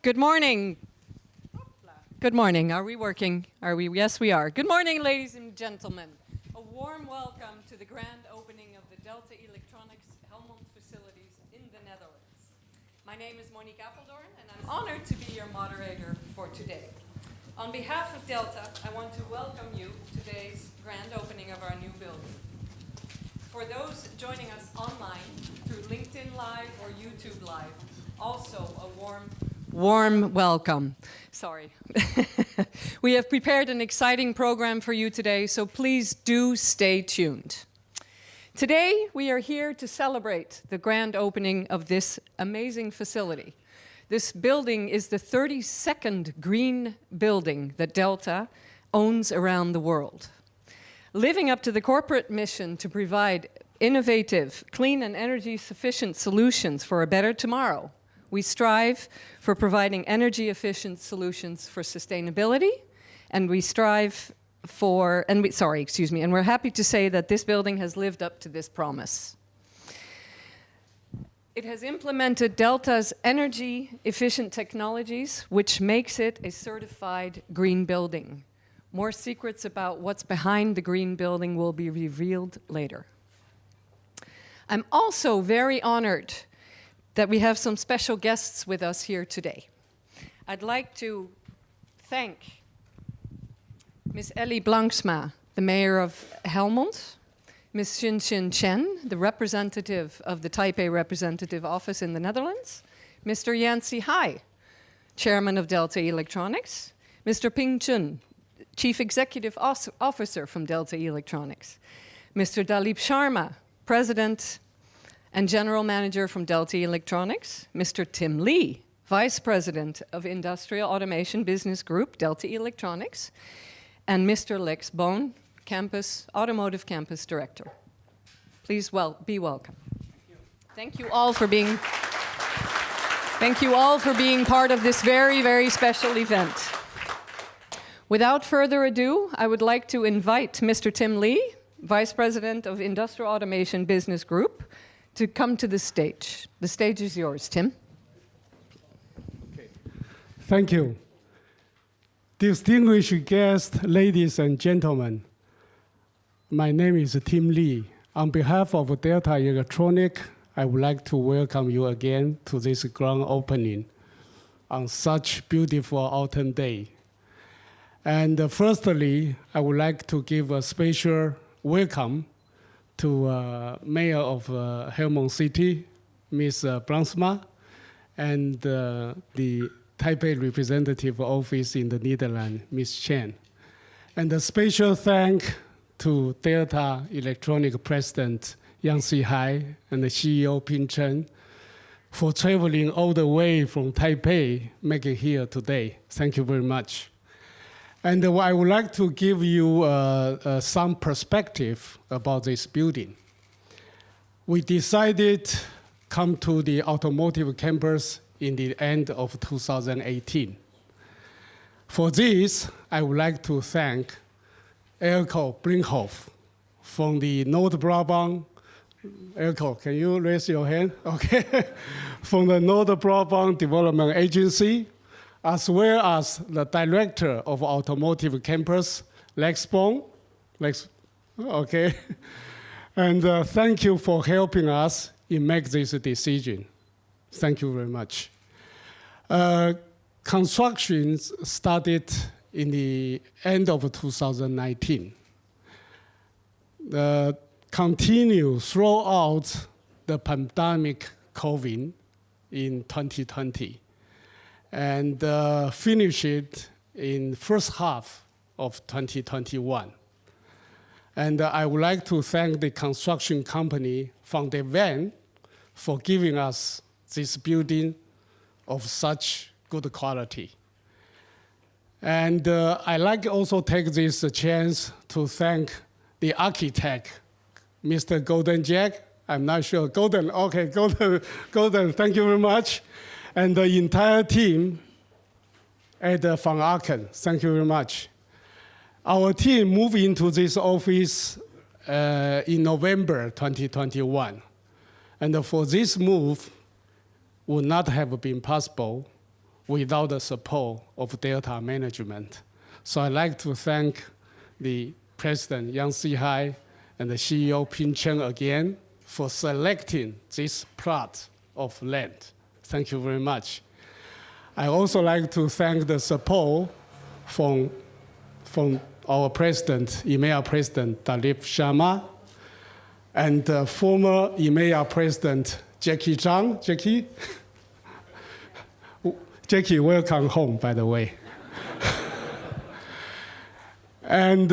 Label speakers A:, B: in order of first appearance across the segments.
A: Good morning. Good morning. Are we working? Are we? Yes, we are. Good morning, ladies and gentlemen. A warm welcome to the grand opening of the Delta Electronics Helmond facilities in the Netherlands. My name is Monique Apeldoorn, and I'm honored to be your moderator for today. On behalf of Delta, I want to welcome you to today's grand opening of our new building. For those joining us online through LinkedIn Live or YouTube Live, also a warm welcome. Sorry. We have prepared an exciting program for you today, so please do stay tuned. Today, we are here to celebrate the grand opening of this amazing facility. This building is the 32nd green building that Delta owns around the world. Living up to the corporate mission to provide innovative, clean and energy-sufficient solutions for a better tomorrow, we strive for providing energy-efficient solutions for sustainability, and we strive for, and we're happy to say that this building has lived up to this promise. It has implemented Delta's energy-efficient technologies, which makes it a certified green building. More secrets about what's behind the green building will be revealed later. I'm also very honored that we have some special guests with us here today. I'd like to thank Ms. Ellie Blanksma, the mayor of Helmond, Ms. Xin Chen, the representative of the Taipei Representative Office in the Netherlands, Mr. Yancy Hai, chairman of Delta Electronics, Mr. Ping Chun, chief executive officer from Delta Electronics, Mr. Dalip Sharma, president and general manager from Delta Electronics, Mr. Tim Lee, vice president of Industrial Automation Business Group, Delta Electronics, and Mr. Lex Bohn, automotive campus director. Please be welcome. Thank you all for being part of this very, very special event. Without further ado, I would like to invite Mr. Tim Lee, vice president of Industrial Automation Business Group, to come to the stage. The stage is yours, Tim.
B: Okay. Thank you. Distinguished guests, ladies and gentlemen, my name is Tim Lee. On behalf of Delta Electronics, I would like to welcome you again to this grand opening on such beautiful autumn day. And firstly, I would like to give a special welcome to Mayor of Helmond City, Ms. Blanksma, and the Taipei Representative Office in the Netherlands, Ms. Chen. And a special thank to Delta Electronics President Yancy Hai and the CEO Ping Chen for traveling all the way from Taipei, making it here today. Thank you very much. And I would like to give you some perspective about this building. We decided to come to the automotive campus in the end of 2018. For this, I would like to thank Elko Brinkhoff from the North Brabant. Elko, can you raise your hand? Okay. From the North Brabant Development Agency, as well as the director of Automotive Campus, Lex Bohn, Okay. And thank you for helping us in make this decision. Thank you very much. Construction started in the end of 2019. Continue throughout the pandemic COVID in 2020, and finish it in first half of 2021. And I would like to thank the construction company from the van for giving us this building of such good quality. And I like also take this chance to thank the architect, Mr. Golden Jack. I'm not sure, Golden, okay, Golden, thank you very much. And the entire team at Van Aken, thank you very much. Our team moved into this office in November 2021. And for this move would not have been possible without the support of Delta management. So I'd like to thank the President Yang Si-hai and the CEO Pin Chen again for selecting this plot of land. Thank you very much. I also like to thank the support from our president, EMEA President Dalip Sharma, and former EMEA President Jackie Zhang. Jackie, welcome home, by the way. And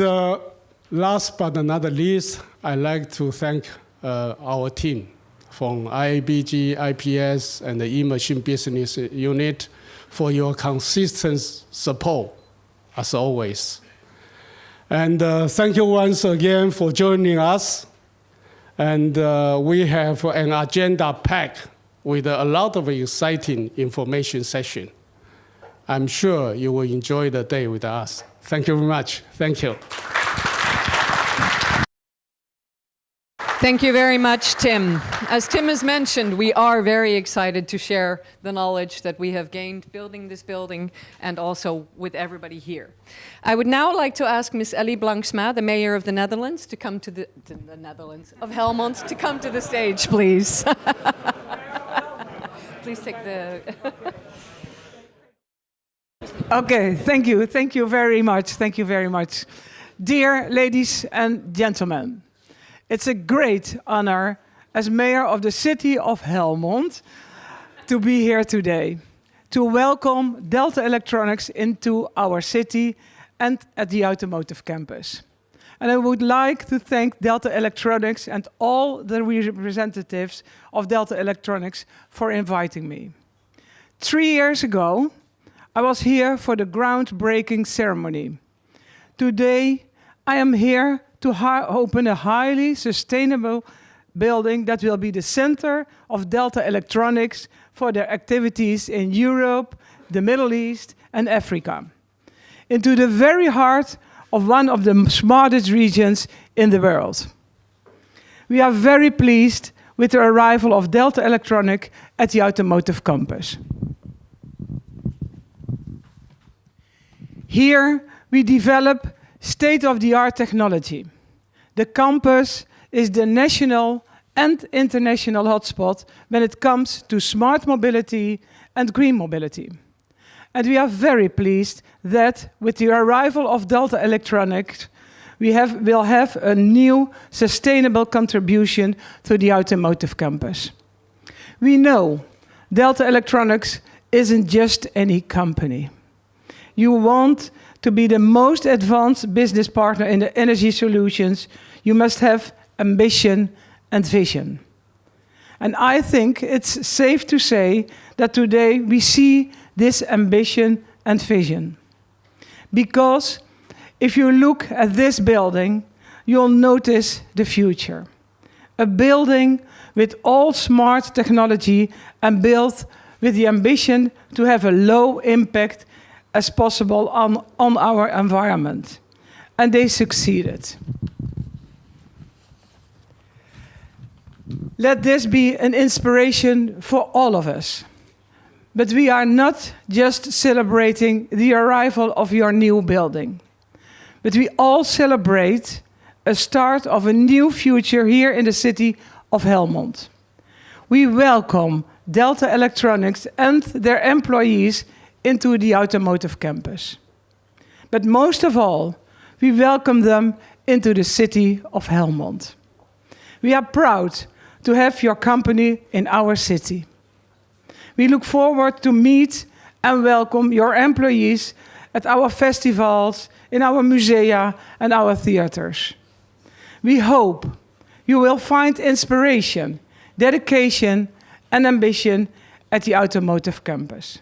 B: last but not least, I'd like to thank our team from IABG, IPS, and the e-machine business unit for your consistent support, as always. And thank you once again for joining us. And we have an agenda packed with a lot of exciting information session. I'm sure you will enjoy the day with us. Thank you very much. Thank you.
A: Thank you very much, Tim. As Tim has mentioned, we are very excited to share the knowledge that we have gained building this building and also with everybody here. I would now like to ask Ms. Ellie Blanksma, the mayor of the Netherlands, to come to the Netherlands, of Helmond, to come to the stage, please. Please take the...
C: Okay, thank you. Thank you very much. Thank you very much. Dear ladies and gentlemen, it's a great honor as mayor of the city of Helmond to be here today, to welcome Delta Electronics into our city and at the automotive campus. And I would like to thank Delta Electronics and all the representatives of Delta Electronics for inviting me. 3 years ago, I was here for the groundbreaking ceremony. Today, I am here to open a highly sustainable building that will be the center of Delta Electronics for their activities in Europe, the Middle East, and Africa, into the very heart of one of the smartest regions in the world. We are very pleased with the arrival of Delta Electronics at the automotive campus. Here, we develop state-of-the-art technology. The campus is the national and international hotspot when it comes to smart mobility and green mobility. And we are very pleased that with the arrival of Delta Electronics, will have a new sustainable contribution to the automotive campus. We know Delta Electronics isn't just any company. You want to be the most advanced business partner in the energy solutions, you must have ambition and vision. And I think it's safe to say that today we see this ambition and vision. Because if you look at this building, you'll notice the future. A building with all smart technology and built with the ambition to have a low impact as possible on our environment. And they succeeded. Let this be an inspiration for all of us. But we are not just celebrating the arrival of your new building, but we all celebrate a start of a new future here in the city of Helmond. We welcome Delta Electronics and their employees into the automotive campus. But most of all, we welcome them into the city of Helmond. We are proud to have your company in our city. We look forward to meet and welcome your employees at our festivals, in our musea and our theaters. We hope you will find inspiration, dedication and ambition at the automotive campus.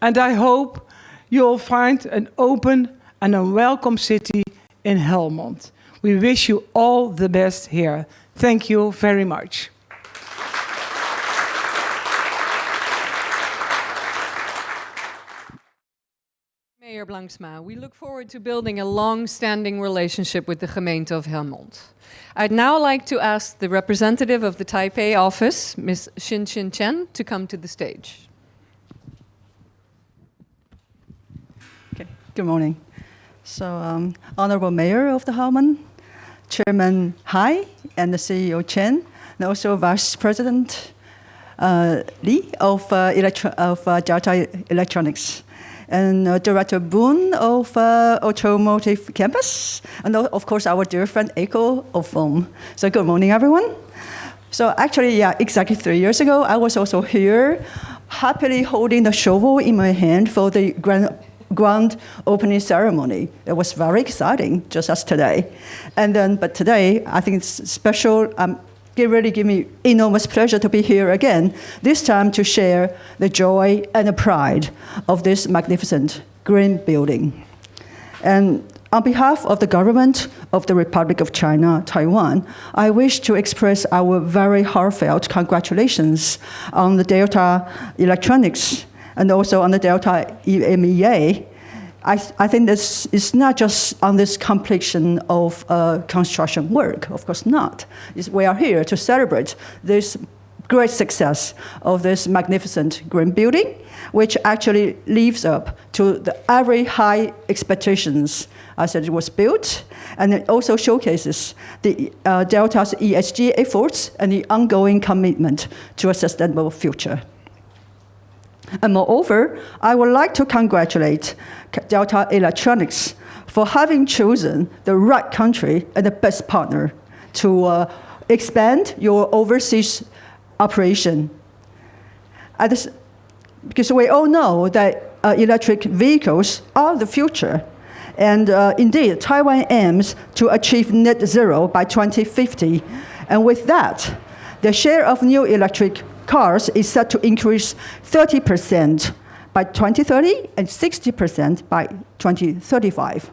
C: And I hope you'll find an open and a welcome city in Helmond. We wish you all the best here. Thank you very much.
A: Mayor Blanksma, we look forward to building a long-standing relationship with the gemeente of Helmond. I'd now like to ask the representative of the Taipei office, Ms. Xin Chen, to come to the stage.
D: Okay. Good morning. So, Honorable Mayor of the Helmond, Chairman Hai, and the CEO Chen, and also Vice President Li of Delta Electronics, and Director Boone of Automotive Campus, and of course our dear friend Echo of FOAM. So good morning, everyone. So actually, yeah, exactly 3 years ago, I was also here, happily holding the shovel in my hand for the grand opening ceremony. It was very exciting, just as today. And then, but today, I think it's special. It really gives me enormous pleasure to be here again, this time to share the joy and the pride of this magnificent green building. And on behalf of the government of the Republic of China, Taiwan, I wish to express our very heartfelt congratulations on the Delta Electronics and also on the Delta EMEA. I think this is not just on this completion of construction work, of course not. We are here to celebrate this great success of this magnificent green building, which actually lives up to the very high expectations as it was built, and it also showcases the Delta's ESG efforts and the ongoing commitment to a sustainable future. And moreover, I would like to congratulate Delta Electronics for having chosen the right country and the best partner to expand your overseas operation. Because we all know that electric vehicles are the future. And indeed, Taiwan aims to achieve net zero by 2050. And with that, the share of new electric cars is set to increase 30% by 2030 and 60% by 2035.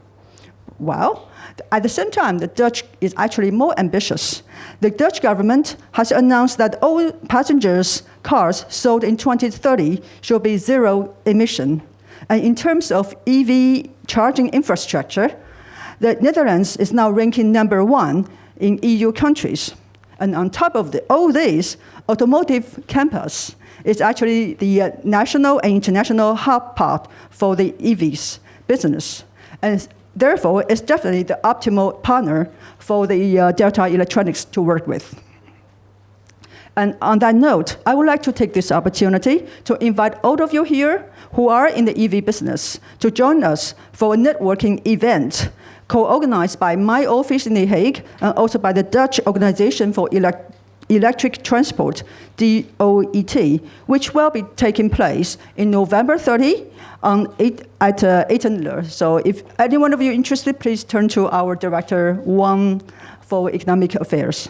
D: Well, at the same time, the Dutch is actually more ambitious. The Dutch government has announced that all passengers' cars sold in 2030 should be zero emission. And in terms of EV charging infrastructure, the Netherlands is now ranking #1 in EU countries. And on top of all this, Automotive Campus is actually the national and international hub part for the EVs business. And therefore, it's definitely the optimal partner for the Delta Electronics to work with. And on that note, I would like to take this opportunity to invite all of you here who are in the EV business to join us for a networking event co-organized by my office in The Hague and also by the Dutch Organization for Electric Transport, DOET, which will be taking place in November 30 at Etenler. So if any one of you interested, please turn to our Director Wang for Economic Affairs.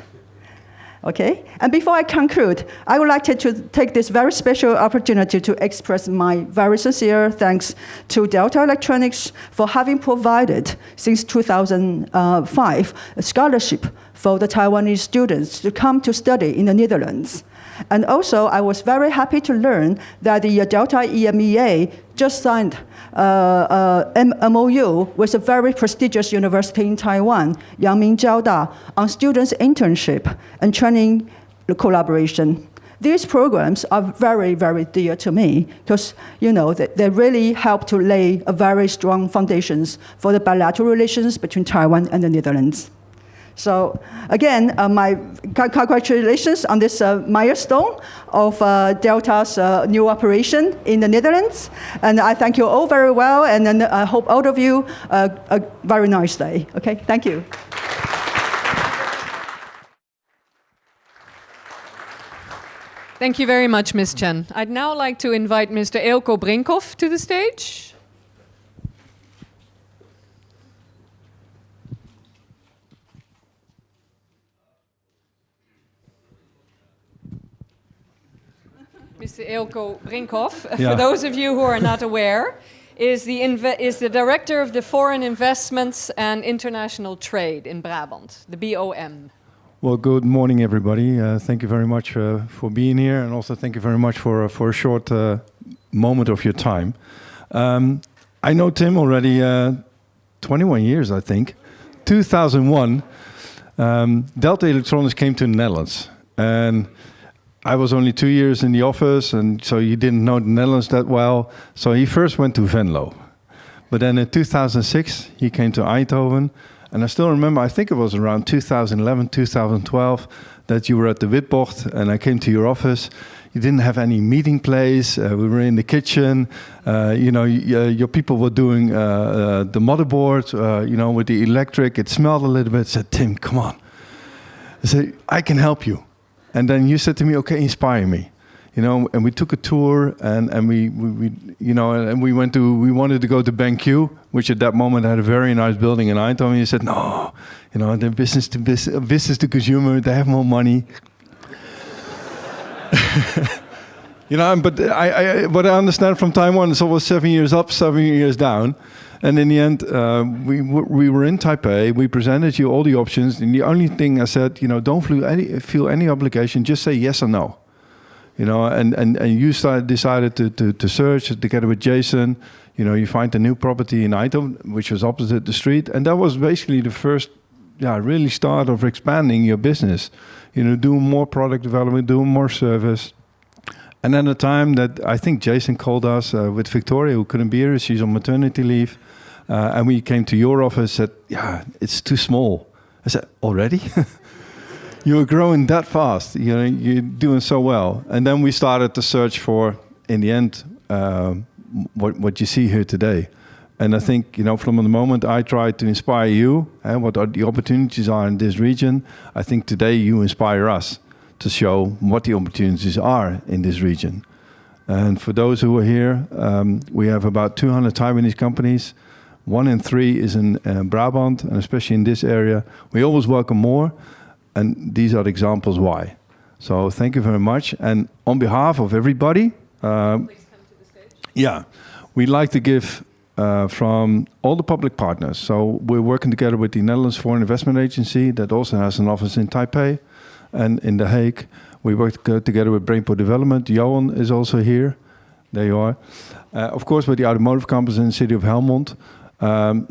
D: Okay? And before I conclude, I would like to take this very special opportunity to express my very sincere thanks to Delta Electronics for having provided, since 2005, a scholarship for the Taiwanese students to come to study in the Netherlands. And also, I was very happy to learn that the Delta EMEA just signed MOU with a very prestigious university in Taiwan, Yangming Jiaoda, on students' internship and training collaboration. These programs are very, very dear to me because, you know, they really help to lay a very strong foundations for the bilateral relations between Taiwan and the Netherlands. So again, my congratulations on this milestone of Delta's new operation in the Netherlands. And I thank you all very well, and then I hope all of you a very nice day. Okay, thank you.
A: Thank you very much, Ms. Chen. I'd now like to invite Mr. Eelco Brinkhoff to the stage. Mr. Eelco Brinkhoff, for those of you who are not aware, is the director of the Foreign Investments and International Trade in Brabant, the BOM.
E: Well, good morning, everybody. Thank you very much for being here, and also thank you very much for a short moment of your time. I know Tim already 21 years, I think. 2001, Delta Electronics came to the Netherlands, and I was only 2 years in the office, and so he didn't know the Netherlands that well. So he first went to Venlo. But then in 2006, he came to Eindhoven. And I still remember, I think it was around 2011, 2012, that you were at the Witbocht, and I came to your office. You didn't have any meeting place. We were in the kitchen. Your people were doing the motherboard, with the electric. It smelled a little bit. I said, Tim, come on. I said, I can help you. And then you said to me, okay, inspire me. And we took a tour, and we wanted to go to BenQ, which at that moment had a very nice building in Eindhoven. You said, no, they're business to consumer, they have more money. But what I understand from Taiwan is always 7 years up, 7 years down. And in the end, we were in Taipei. We presented you all the options, and the only thing I said, don't feel any obligation, just say yes or no. And you decided to search together with Jason. You find a new property in Eindhoven, which was opposite the street, and that was basically the first, really start of expanding your business. Doing more product development, doing more service. And then the time that I think Jason called us with Victoria, who couldn't be here, she's on maternity leave, and we came to your office. Said, it's too small. I said, already? You were growing that fast, you're doing so well. And then we started to search for, in the end, what you see here today. And I think, from the moment I tried to inspire you, what the opportunities are in this region, I think today you inspire us to show what the opportunities are in this region. And for those who are here, we have about 200 Taiwanese companies. 1 in 3 is in Brabant, and especially in this area. We always welcome more. And these are the examples why. So thank you very much. And on behalf of everybody, please come to the stage. We'd like to give from all the public partners. So we're working together with the Netherlands Foreign Investment Agency that also has an office in Taipei and in The Hague. We work together with Brainport Development. Johan is also here. There you are. Of course, with the automotive campus in the city of Helmond.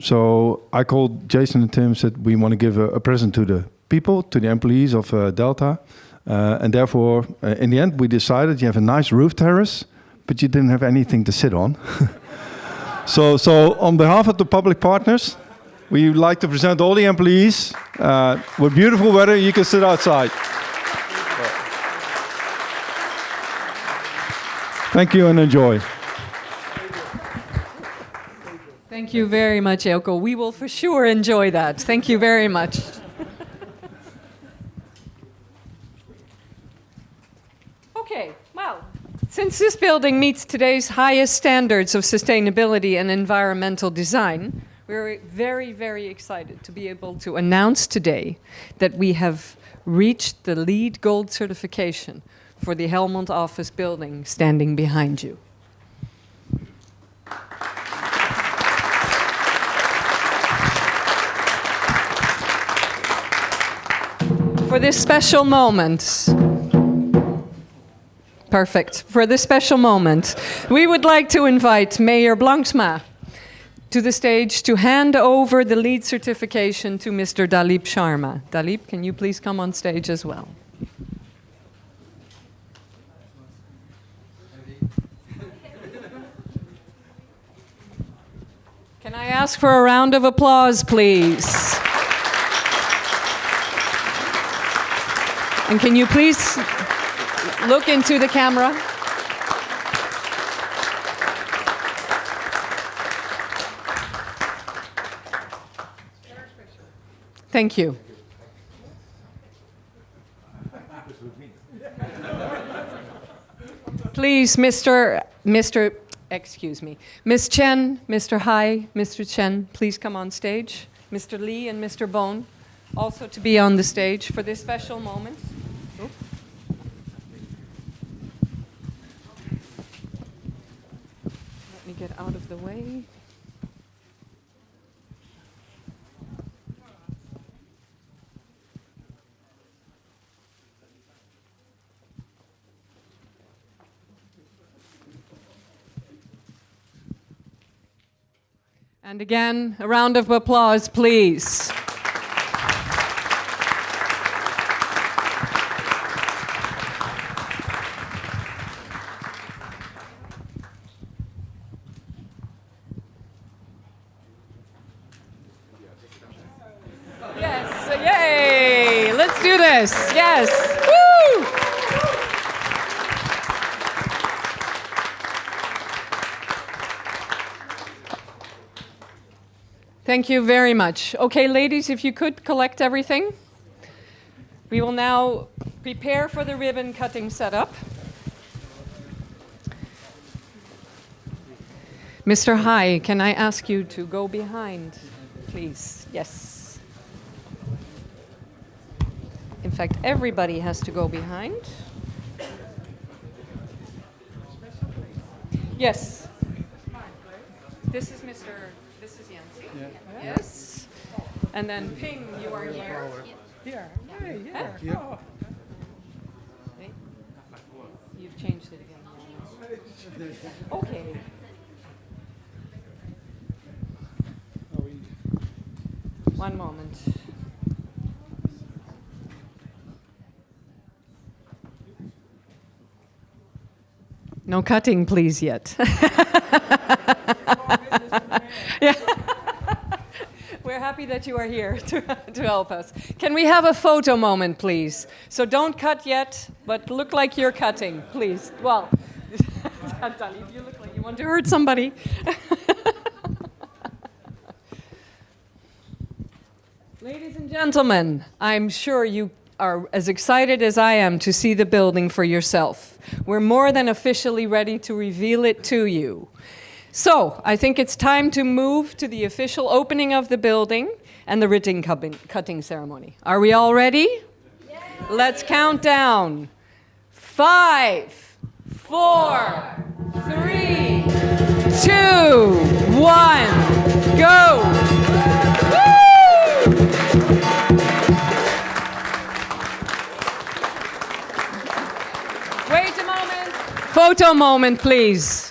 E: So I called Jason and Tim, said we want to give a present to the people, to the employees of Delta. And therefore, in the end, we decided you have a nice roof terrace, but you didn't have anything to sit on. So on behalf of the public partners, we would like to present all the employees. With beautiful weather, you can sit outside. Thank you and enjoy.
A: Thank you very much, Eelco. We will for sure enjoy that. Thank you very much. Okay, well, since this building meets today's highest standards of sustainability and environmental design, we're very, very excited to be able to announce today that we have reached the LEED Gold certification for the Helmond office building standing behind you. For this special moment, perfect. For this special moment, we would like to invite Mayor Blanksma to the stage to hand over the LEED certification to Mr. Dalip Sharma. Dalip, can you please come on stage as well? Can I ask for a round of applause, please? And can you please look into the camera? Thank you. Please, excuse me, Miss Chen, Mr. Hai, Mr. Chen, please come on stage. Mr. Lee and Mr. Bone, also to be on the stage for this special moment. Oop. Let me get out of the way. And again, a round of applause, please. Yes, yay! Let's do this. Yes. Woo! Thank you very much. Okay, ladies, if you could collect everything. We will now prepare for the ribbon cutting setup. Mr. Hai, can I ask you to go behind, please? Yes. In fact, everybody has to go behind. Yes. This is Yancy. Yeah. Yes. And then Ping, you are here.
C: Here. Hey,
A: Huh?
C: here.
B: Oh.
A: Okay. You've changed it again. Okay. One moment. No cutting, please, yet. Yeah. We're happy that you are here to help us. Can we have a photo moment, please? So don't cut yet, but look like you're cutting, please. Well, Dali, you look like you want to hurt somebody. Ladies and gentlemen, I'm sure you are as excited as I am to see the building for yourself. We're more than officially ready to reveal it to you. So, I think it's time to move to the official opening of the building and the ribbon cutting ceremony. Are we all ready? Yeah. Let's count down. 5, 4, 3, 2, 1, go! Woo! Wait a moment. Photo moment, please.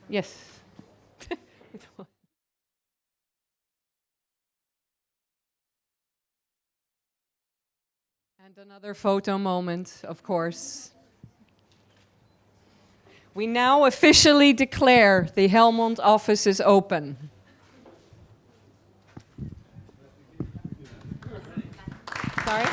A: Yes. And another photo moment, of course. We now officially declare the Helmond office is open. Sorry?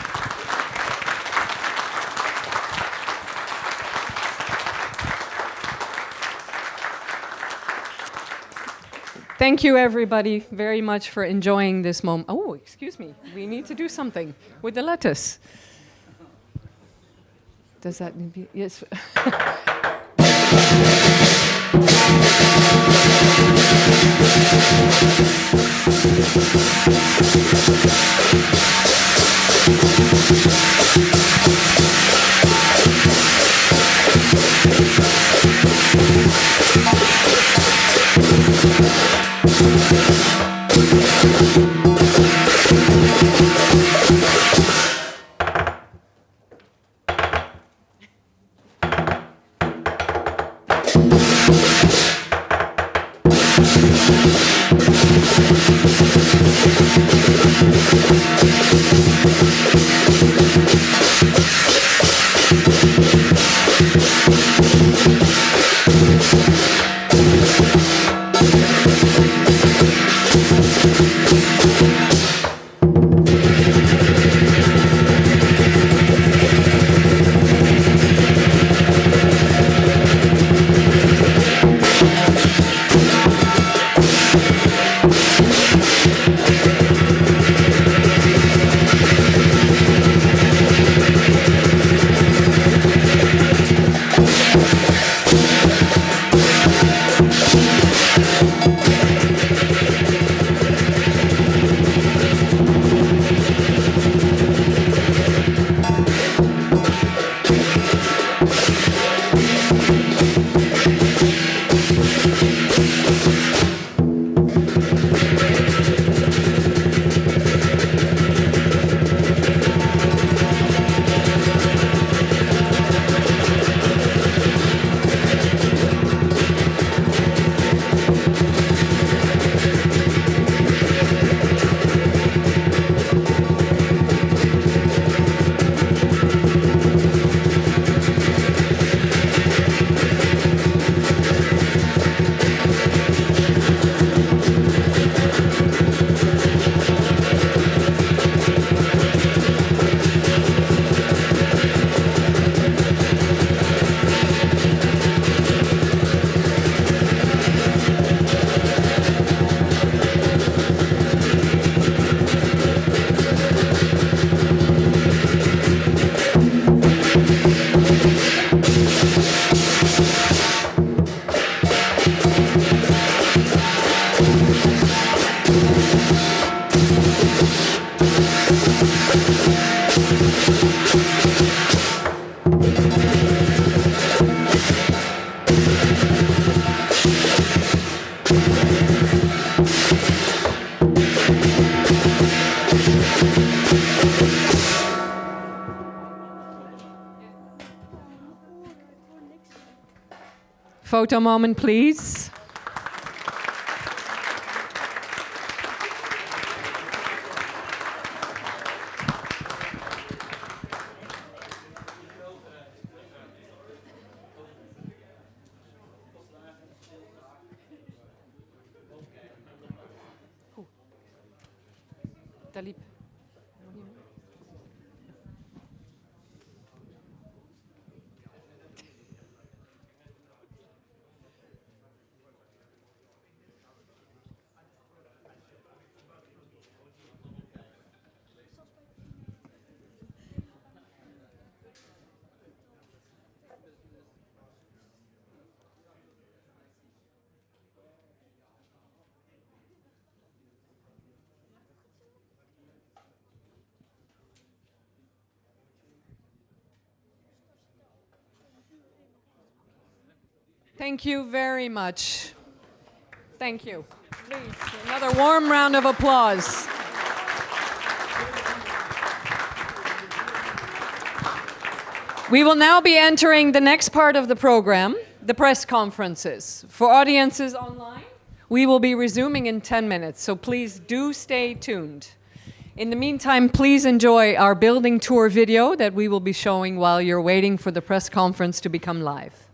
A: Thank you, everybody, very much for enjoying this moment. Oh, excuse me. We need to do something with the lettuce. Does that need to be? Yes. Photo moment, please. Talib. Thank you very much. Thank you. Please, another warm round of applause. We will now be entering the next part of the program, the press conferences. For audiences online, we will be resuming in 10 minutes, so please do stay tuned. In the meantime, please enjoy our building tour video that we will be showing while you're waiting for the press conference to become live.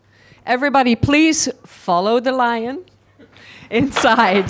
A: Everybody, please follow the lion inside.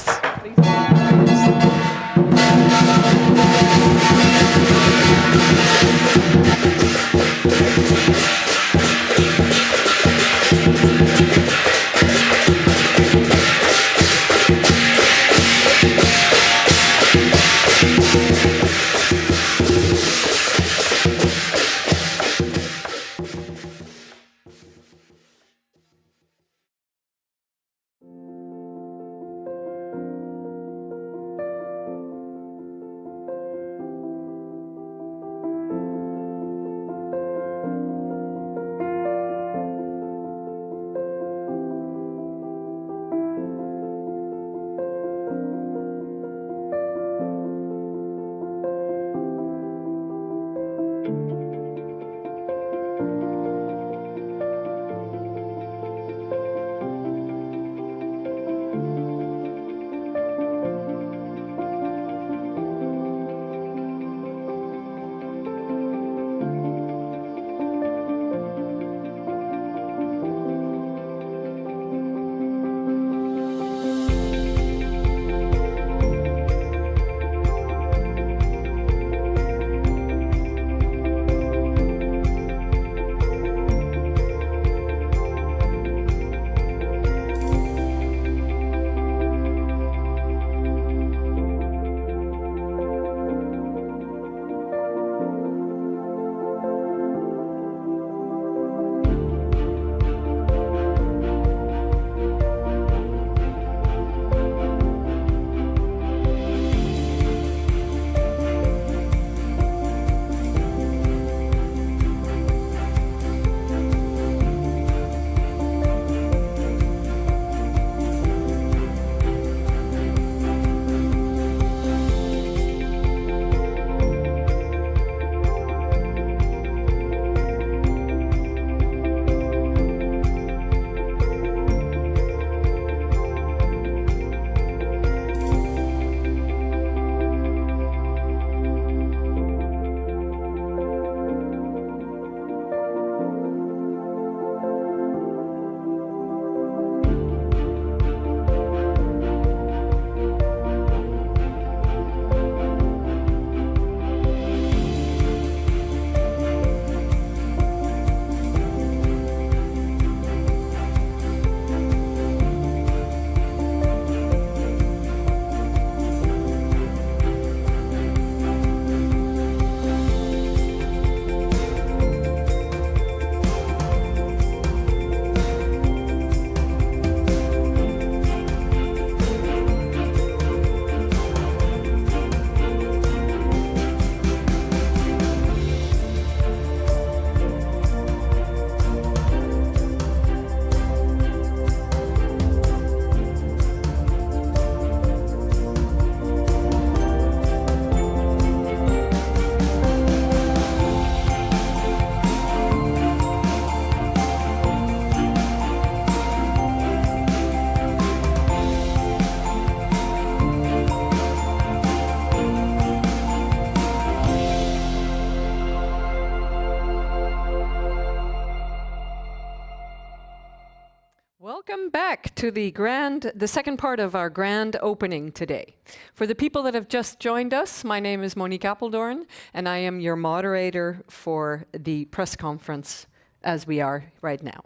A: to the second part of our grand opening today. For the people that have just joined us, my name is Monique Apeldoorn, and I am your moderator for the press conference as we are right now.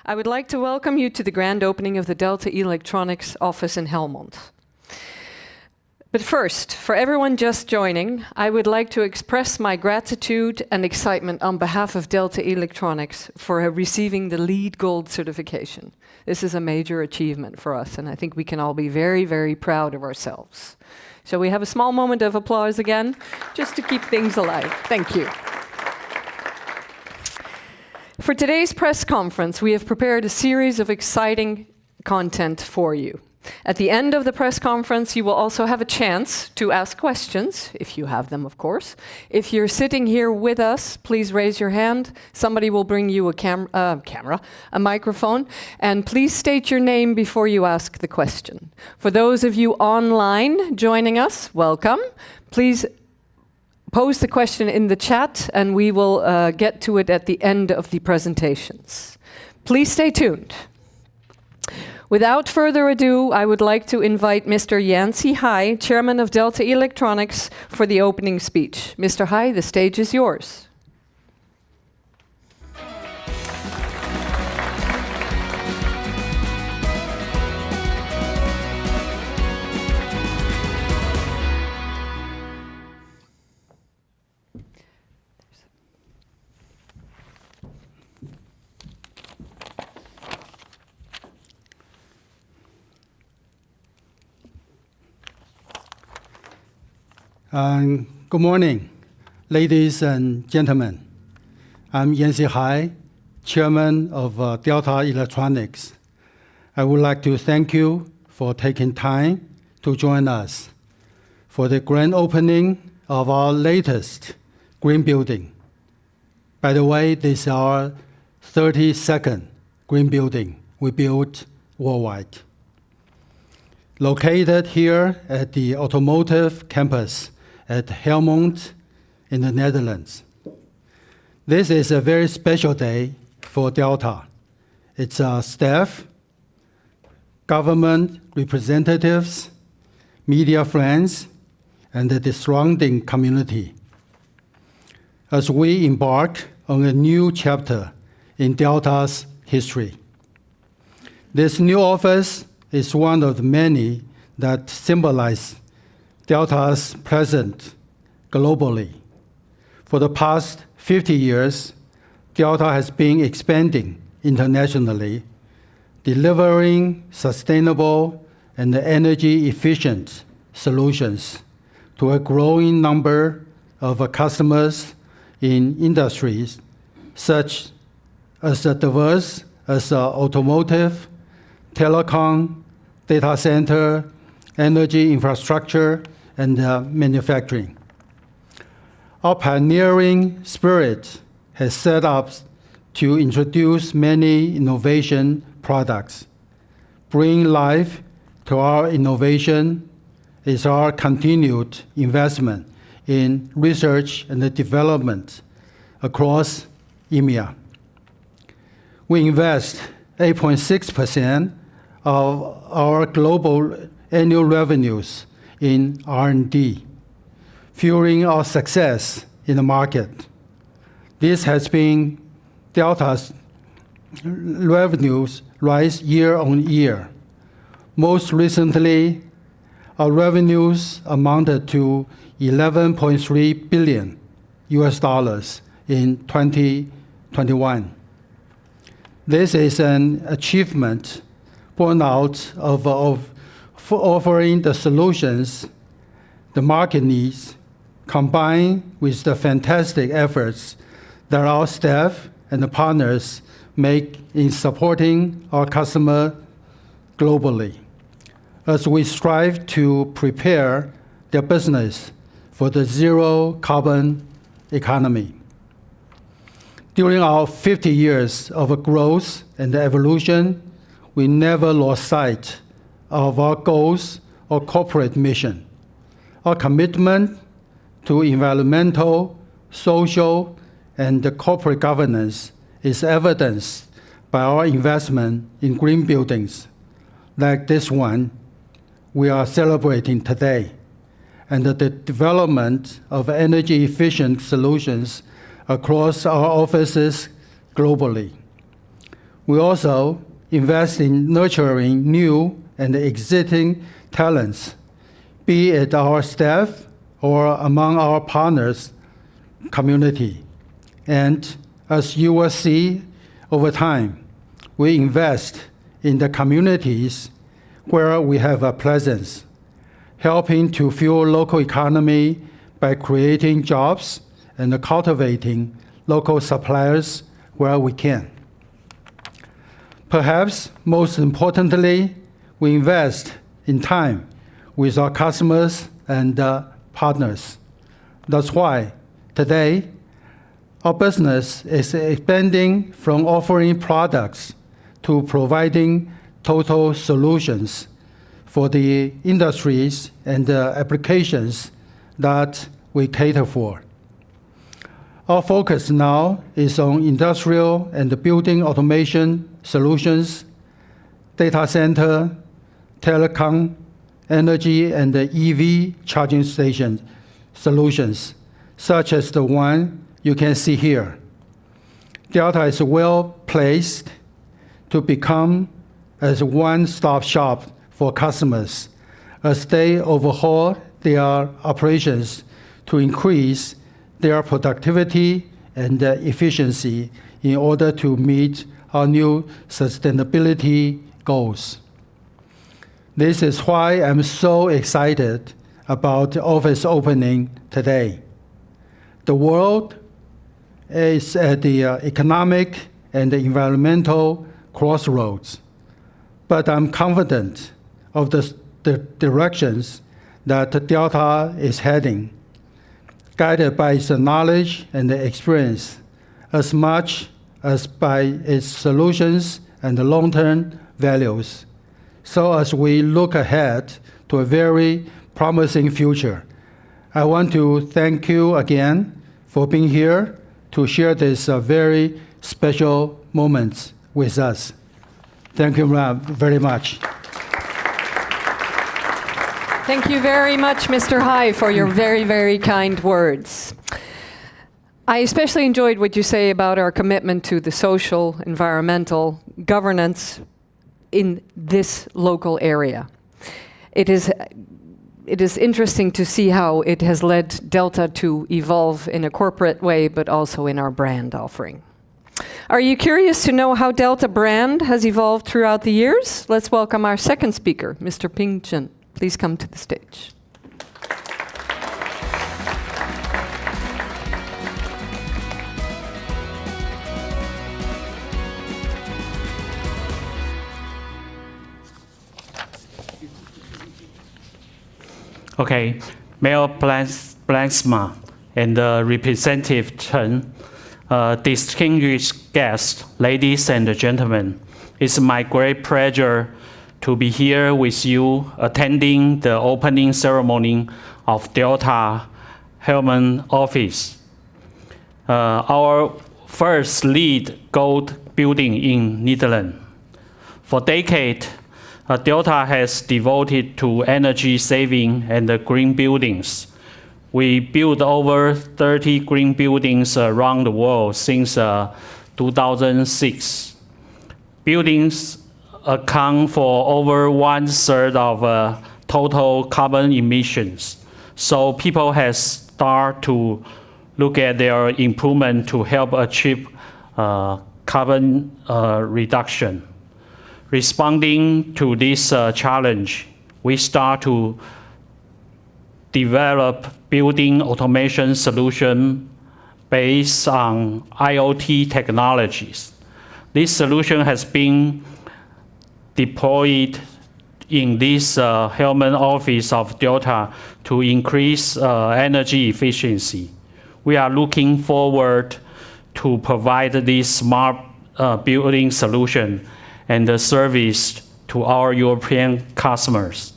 A: I would like to welcome you to the grand opening of the Delta Electronics office in Helmond. But first, for everyone just joining, I would like to express my gratitude and excitement on behalf of Delta Electronics for receiving the LEED Gold certification. This is a major achievement for us, and I think we can all be very, very proud of ourselves. So we have a small moment of applause again, just to keep things alive. Thank you. For today's press conference, we have prepared a series of exciting content for you. At the end of the press conference, you will also have a chance to ask questions, if you have them, of course. If you're sitting here with us, please raise your hand. Somebody will bring you a microphone, and please state your name before you ask the question. For those of you online joining us, welcome. Please pose the question in the chat, and we will get to it at the end of the presentations. Please stay tuned. Without further ado, I would like to invite Mr. Yancey Hai, Chairman of Delta Electronics, for the opening speech. Mr. Hai, the stage is yours.
F: Good morning, ladies and gentlemen. I'm Yancey Hai, Chairman of Delta Electronics. I would like to thank you for taking time to join us for the grand opening of our latest green building. By the way, this is our 32nd green building we built worldwide. Located here at the automotive campus at Helmond in the Netherlands. This is a very special day for Delta. It's our staff, government representatives, media friends, and the surrounding community as we embark on a new chapter in Delta's history. This new office is one of the many that symbolize Delta's presence globally. For the past 50 years, Delta has been expanding internationally, delivering sustainable and energy-efficient solutions to a growing number of customers in industries such as diverse as automotive, telecom, data center, energy infrastructure, and manufacturing. Our pioneering spirit has set up to introduce many innovation products. Bring life to our innovation is our continued investment in research and development across EMEA. We invest 8.6% of our global annual revenues in R&D, fueling our success in the market. This has been Delta's revenues rise year on year. Most recently, our revenues amounted to $11.3 billion in 2021. This is an achievement born out of offering the solutions the market needs, combined with the fantastic efforts that our staff and the partners make in supporting our customer globally, as we strive to prepare their business for the zero carbon economy. During our 50 years of growth and evolution, we never lost sight of our goals or corporate mission. Our commitment to environmental, social, and corporate governance is evidenced by our investment in green buildings, like this one we are celebrating today, and the development of energy-efficient solutions across our offices globally. We also invest in nurturing new and existing talents, be it our staff or among our partners community. And as you will see over time, we invest in the communities where we have a presence, helping to fuel local economy by creating jobs and cultivating local suppliers where we can. Perhaps most importantly, we invest in time with our customers and partners. That's why today our business is expanding from offering products to providing total solutions for the industries and applications that we cater for. Our focus now is on industrial and building automation solutions, data center, telecom, energy, and EV charging station solutions, such as the one you can see here. Delta is well placed to become as a one-stop shop for customers as they overhaul their operations to increase their productivity and efficiency in order to meet our new sustainability goals. This is why I'm so excited about the office opening today. The world is at the economic and environmental crossroads, but I'm confident of the directions that Delta is heading, guided by its knowledge and experience, as much as by its solutions and long-term values. So as we look ahead to a very promising future, I want to thank you again for being here to share this very special moments with us. Thank you very much.
A: Thank you very much, Mr. Hai, for your very, very kind words. I especially enjoyed what you say about our commitment to the social, environmental governance in this local area. It is interesting to see how it has led Delta to evolve in a corporate way, but also in our brand offering. Are you curious to know how Delta brand has evolved throughout the years? Let's welcome our second speaker, Mr. Ping Chen. Please come to the stage.
G: Okay, Mayor Blanksma and Representative Chen, distinguished guests, ladies and gentlemen, it's my great pleasure to be here with you attending the opening ceremony of Delta Helmond office, our first LEED Gold building in Netherlands. For decades, Delta has devoted to energy saving and green buildings. We built over 30 green buildings around the world since 2006. Buildings account for over 1/3 of total carbon emissions. So people have started to look at their improvement to help achieve carbon reduction. Responding to this challenge, we start to develop building automation solution based on IoT technologies. This solution has been deployed in this Helmond office of Delta to increase energy efficiency. We are looking forward to provide this smart building solution and the service to our European customers.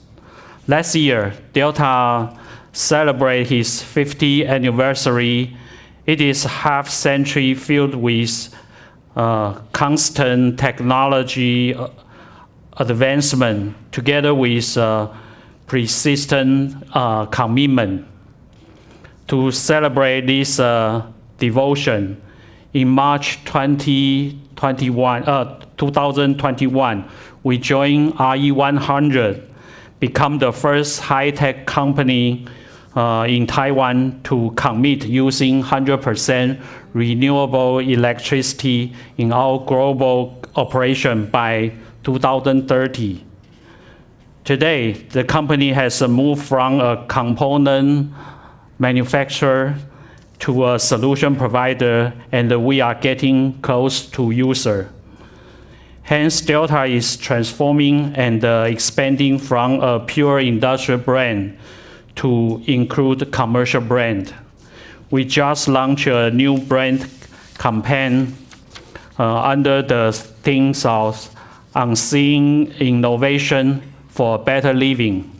G: Last year, Delta celebrated its 50th anniversary. It is half-century filled with constant technology advancement together with persistent commitment. To celebrate this devotion, in March 2021, we joined RE100, become the first high-tech company in Taiwan to commit using 100% renewable electricity in our global operation by 2030. Today, the company has moved from a component manufacturer to a solution provider, and we are getting close to user. Hence, Delta is transforming and expanding from a pure industrial brand to include commercial brand. We just launched a new brand campaign under the themes of unseen innovation for better living.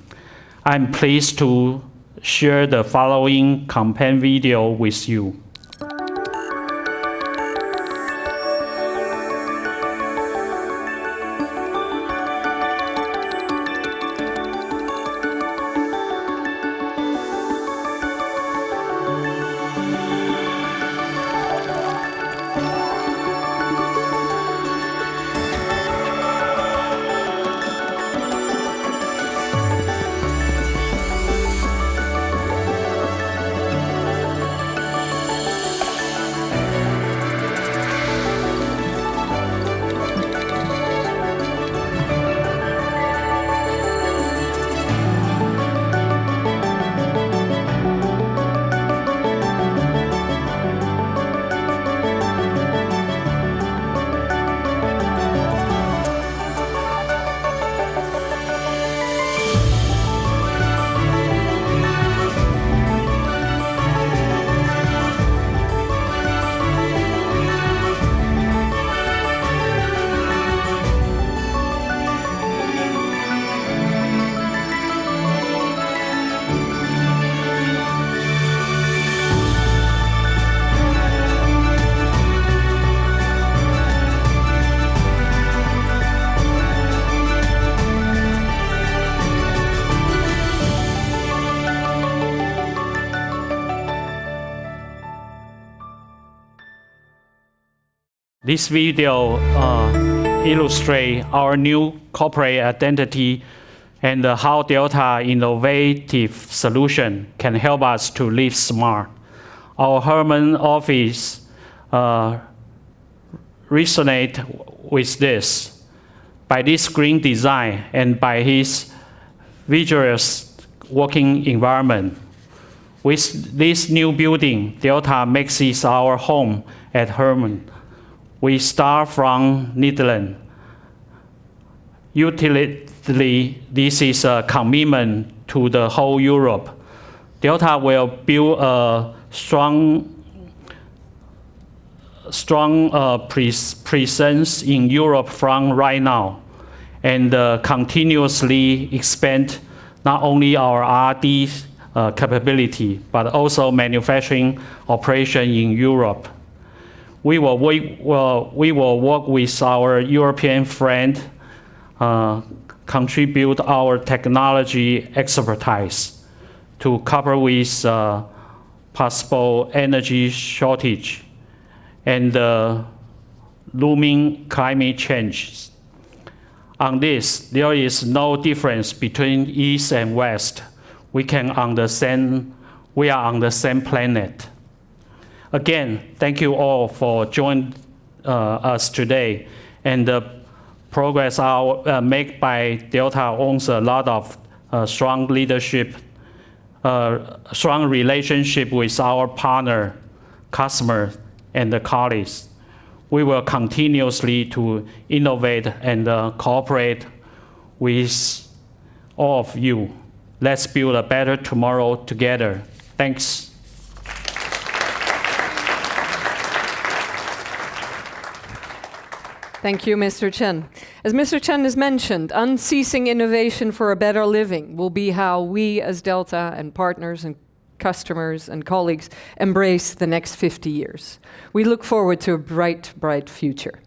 G: I'm pleased to share the following campaign video with you. This video illustrates our new corporate identity and how Delta innovative solution can help us to live smart. Our Helmond office resonate with this. By this green design and by his vigorous working environment. With this new building, Delta makes it our home at Helmond. We start from Netherlands. Ultimately, this is a commitment to the whole Europe. Delta will build a strong presence in Europe from right now, and continuously expand not only our R&D capability, but also manufacturing operation in Europe. We will work with our European friend, contribute our technology expertise to cover with possible energy shortage and looming climate change. On this, there is no difference between East and West. We are on the same planet. Again, thank you all for joining us today. And the progress made by Delta owns a lot of strong leadership, strong relationship with our partner, customers, and the colleagues. We will continuously to innovate and cooperate with all of you. Let's build a better tomorrow together. Thanks.
A: Thank you, Mr. Chen. As Mr. Chen has mentioned, unceasing innovation for a better living will be how we as Delta and partners and customers and colleagues embrace the next 50 years. We look forward to a bright, bright future.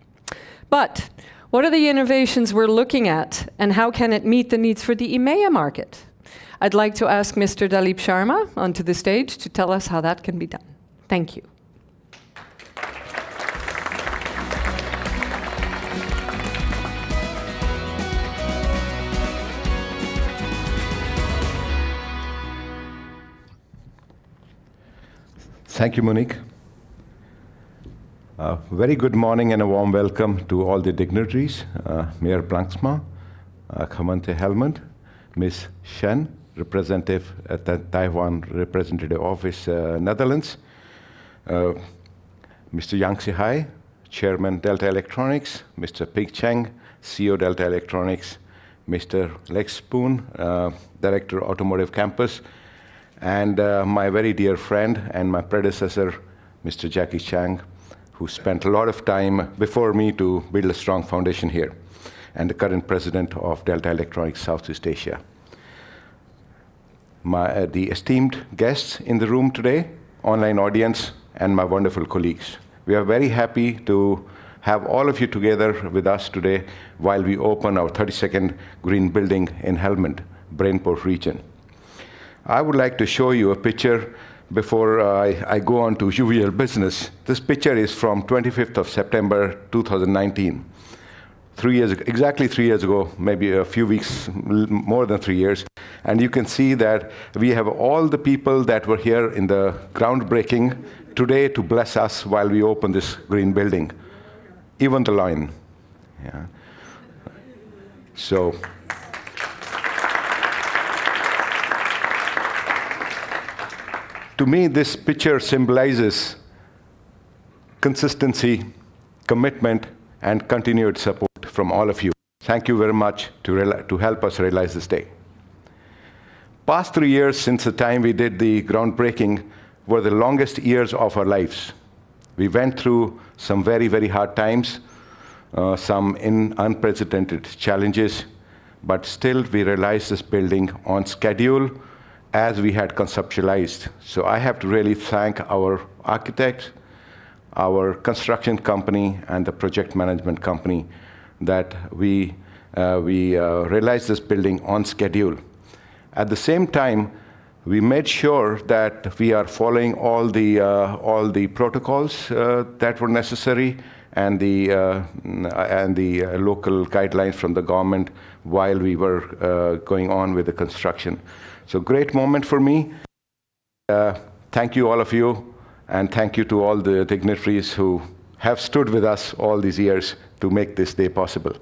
A: But What are the innovations we're looking at, and how can it meet the needs for the EMEA market? I'd like to ask Mr. Dalip Sharma onto the stage to tell us how that can be done. Thank you.
H: Thank you, Monique. Very good morning and a warm welcome to all the dignitaries, Mayor Blanksma, Commander Helmond, Ms. Shen, representative at the Taiwan Representative Office, Netherlands, Mr. Yang Zihai, Chairman Delta Electronics, Mr. Ping Cheng, CEO Delta Electronics, Mr. Lex Spoon, Director Automotive Campus, and my very dear friend and my predecessor, Mr. Jackie Chang, who spent a lot of time before me to build a strong foundation here, and the current president of Delta Electronics Southeast Asia. The esteemed guests in the room today, online audience, and my wonderful colleagues. We are very happy to have all of you together with us today while we open our 32nd green building in Helmond, Brainport region. I would like to show you a picture before I go on to usual business. This picture is from 25th of September 2019. Exactly 3 years ago, maybe a few weeks, more than 3 years. And you can see that we have all the people that were here in the groundbreaking today to bless us while we open this green building. Even the line. Yeah. So. To me, this picture symbolizes consistency, commitment, and continued support from all of you. Thank you very much to help us realize this day. Past 3 years since the time we did the groundbreaking were the longest years of our lives. We went through some very, very hard times, some unprecedented challenges, but still we realized this building on schedule, as we had conceptualized. So I have to really thank our architects, our construction company, and the project management company that we realized this building on schedule. At the same time, we made sure that we are following all the protocols that were necessary and the local guidelines from the government while we were going on with the construction. So great moment for me. Thank you, all of you, and thank you to all the dignitaries who have stood with us all these years to make this day possible.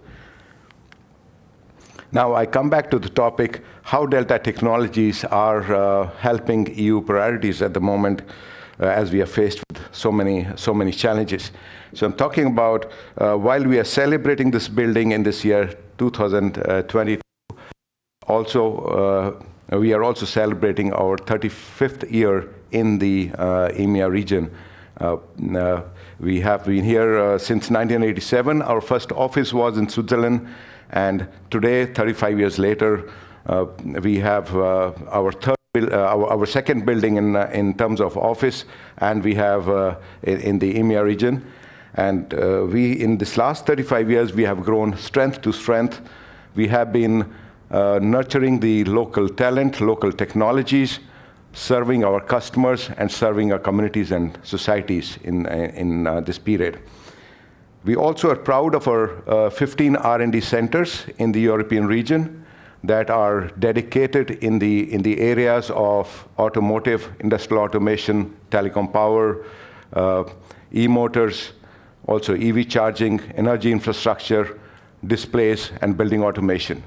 H: Now I come back to the topic, how Delta Technologies are helping EU priorities at the moment as we are faced with so many challenges. So I'm talking about while we are celebrating this building in this year, 2022, also we are also celebrating our 35th year in the EMEA region. We have been here since 1987. Our first office was in Switzerland, and today, 35 years later, we have our second building in terms of office, and we have in the EMEA region. And in this last 35 years, we have grown strength to strength. We have been nurturing the local talent, local technologies, serving our customers and serving our communities and societies in this period. We also are proud of our 15 R&D centers in the European region that are dedicated in the areas of automotive, industrial automation, telecom power, e-motors, also EV charging, energy infrastructure, displays, and building automation.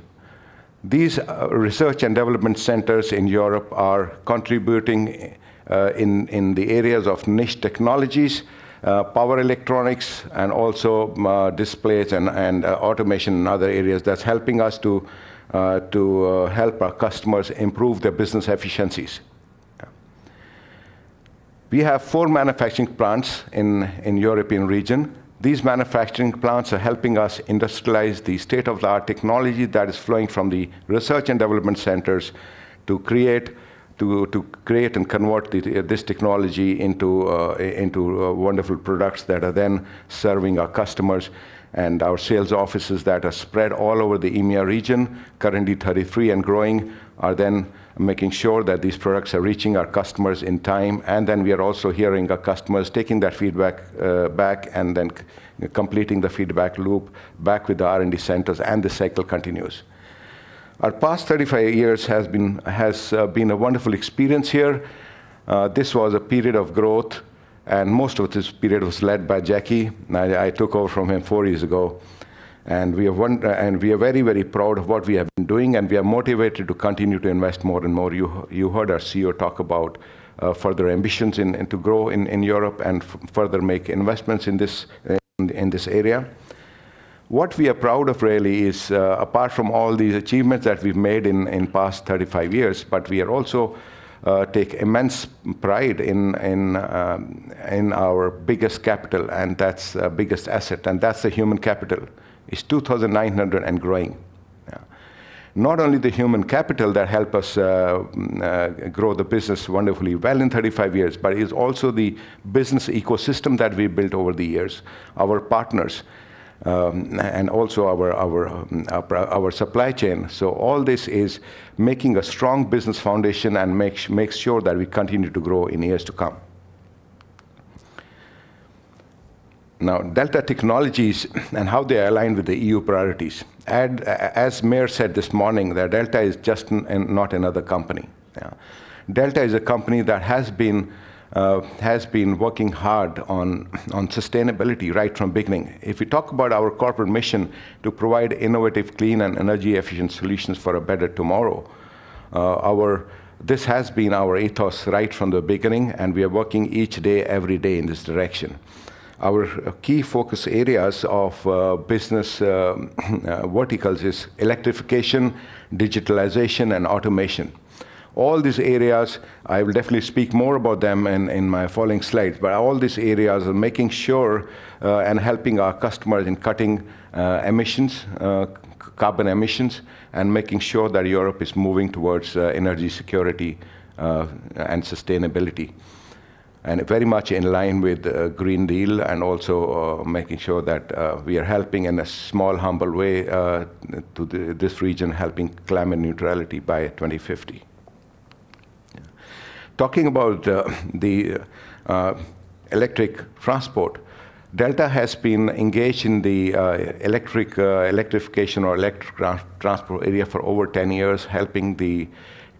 H: These research and development centers in Europe are contributing in the areas of niche technologies, power electronics, and also displays and automation in other areas. That's helping us to help our customers improve their business efficiencies. We have 4 manufacturing plants in European region. These manufacturing plants are helping us industrialize the state-of-the-art technology that is flowing from the research and development centers to create and convert this technology into wonderful products that are then serving our customers and our sales offices that are spread all over the EMEA region, currently 33 and growing, are then making sure that these products are reaching our customers in time, and then we are also hearing our customers, taking that feedback back, and then completing the feedback loop back with the R&D centers, and the cycle continues. Our past 35 years has been a wonderful experience here. This was a period of growth, and most of this period was led by Jackie. I took over from him 4 years ago. And we are very, very proud of what we have been doing, and we are motivated to continue to invest more and more. You heard our CEO talk about further ambitions to grow in Europe and further make investments in this area. What we are proud of really is, apart from all these achievements that we've made in past 35 years, but we are also take immense pride in our biggest capital, and that's biggest asset, and that's the human capital. It's 2,900 and growing. Yeah. Not only the human capital that help us grow the business wonderfully well in 35 years, but it's also the business ecosystem that we built over the years, our partners, and also our supply chain. So all this is making a strong business foundation and makes sure that we continue to grow in years to come. Now, Delta Technologies and how they align with the EU priorities. As Mayor said this morning, that Delta is just not another company. Yeah. Delta is a company that has been working hard on sustainability right from beginning. If we talk about our corporate mission to provide innovative, clean, and energy-efficient solutions for a better tomorrow, this has been our ethos right from the beginning, and we are working each day, every day in this direction. Our key focus areas of business verticals is electrification, digitalization, and automation. All these areas, I will definitely speak more about them in my following slides, but all these areas are making sure and helping our customers in cutting emissions, carbon emissions, and making sure that Europe is moving towards energy security and sustainability. And very much in line with the Green Deal, and also making sure that we are helping in a small, humble way to this region, helping climate neutrality by 2050. Yeah. Talking about the electric transport, Delta has been engaged in the electrification or electric transport area for over 10 years, helping the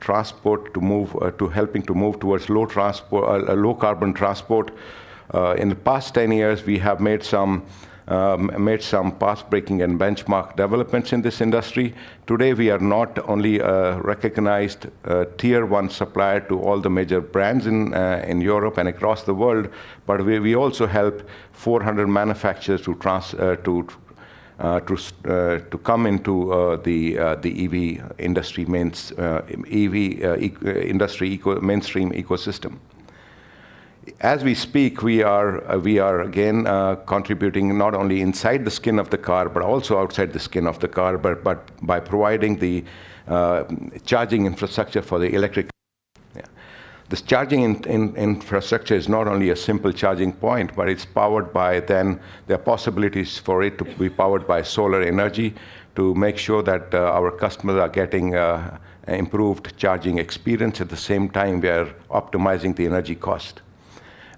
H: transport to move towards low carbon transport. In the past 10 years, we have made some path-breaking and benchmark developments in this industry. Today, we are not only a recognized tier 1 supplier to all the major brands in Europe and across the world, but we also help 400 manufacturers to come into the EV industry mainstream ecosystem. As we speak, we are again contributing not only inside the skin of the car, but also outside the skin of the car, but by providing the charging infrastructure for the electric. Yeah. This charging infrastructure is not only a simple charging point, but it's powered by then there are possibilities for it to be powered by solar energy to make sure that our customers are getting improved charging experience. At the same time, we are optimizing the energy cost.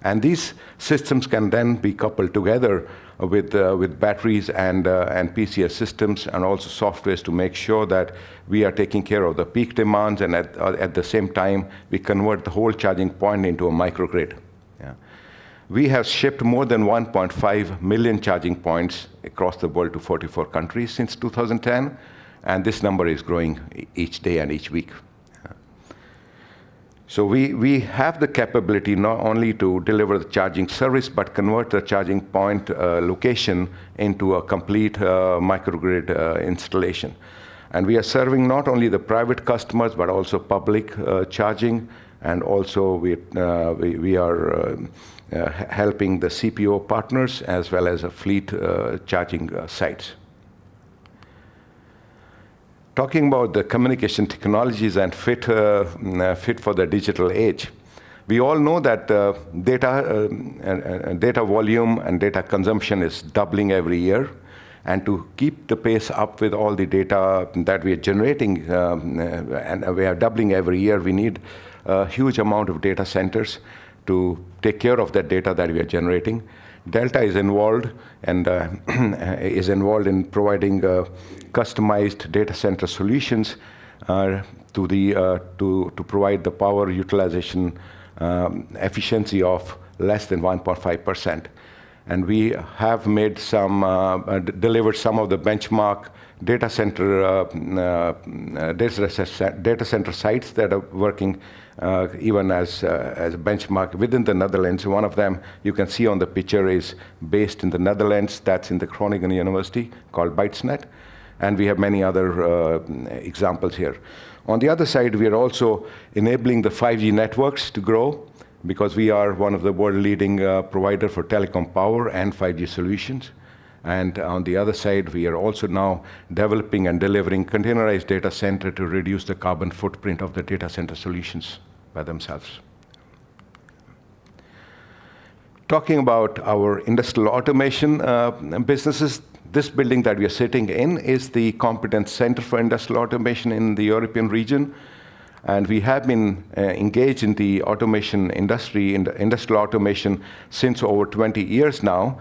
H: And these systems can then be coupled together with batteries and PCS systems, and also softwares to make sure that we are taking care of the peak demands, and at the same time, we convert the whole charging point into a microgrid. Yeah. We have shipped more than 1.5 million charging points across the world to 44 countries since 2010, and this number is growing each day and each week. So we have the capability not only to deliver the charging service, but convert the charging point location into a complete microgrid installation. And we are serving not only the private customers, but also public charging, and also we are helping the CPO partners as well as fleet charging sites. Talking about the communication technologies and fit for the digital age, we all know that data volume and data consumption is doubling every year, And to keep the pace up with all the data that we are generating, and we are doubling every year, we need a huge amount of data centers to take care of that data that we are generating. Delta is involved and is involved in providing customized data center solutions to provide the power utilization efficiency of less than 1.5%. And we have made delivered some of the benchmark data center sites that are working even as a benchmark within the Netherlands. One of them you can see on the picture is based in the Netherlands. That's in the Groningen University, called Bytesnet. And we have many other examples here. On the other side, we are also enabling the 5G networks to grow, because we are one of the world-leading provider for telecom power and 5G solutions. And on the other side, we are also now developing and delivering containerized data center to reduce the carbon footprint of the data center solutions by themselves. Talking about our industrial automation businesses, this building that we are sitting in is the Competence Center for Industrial Automation in the European region. And we have been engaged in the automation industry, in the industrial automation, since over 20 years now,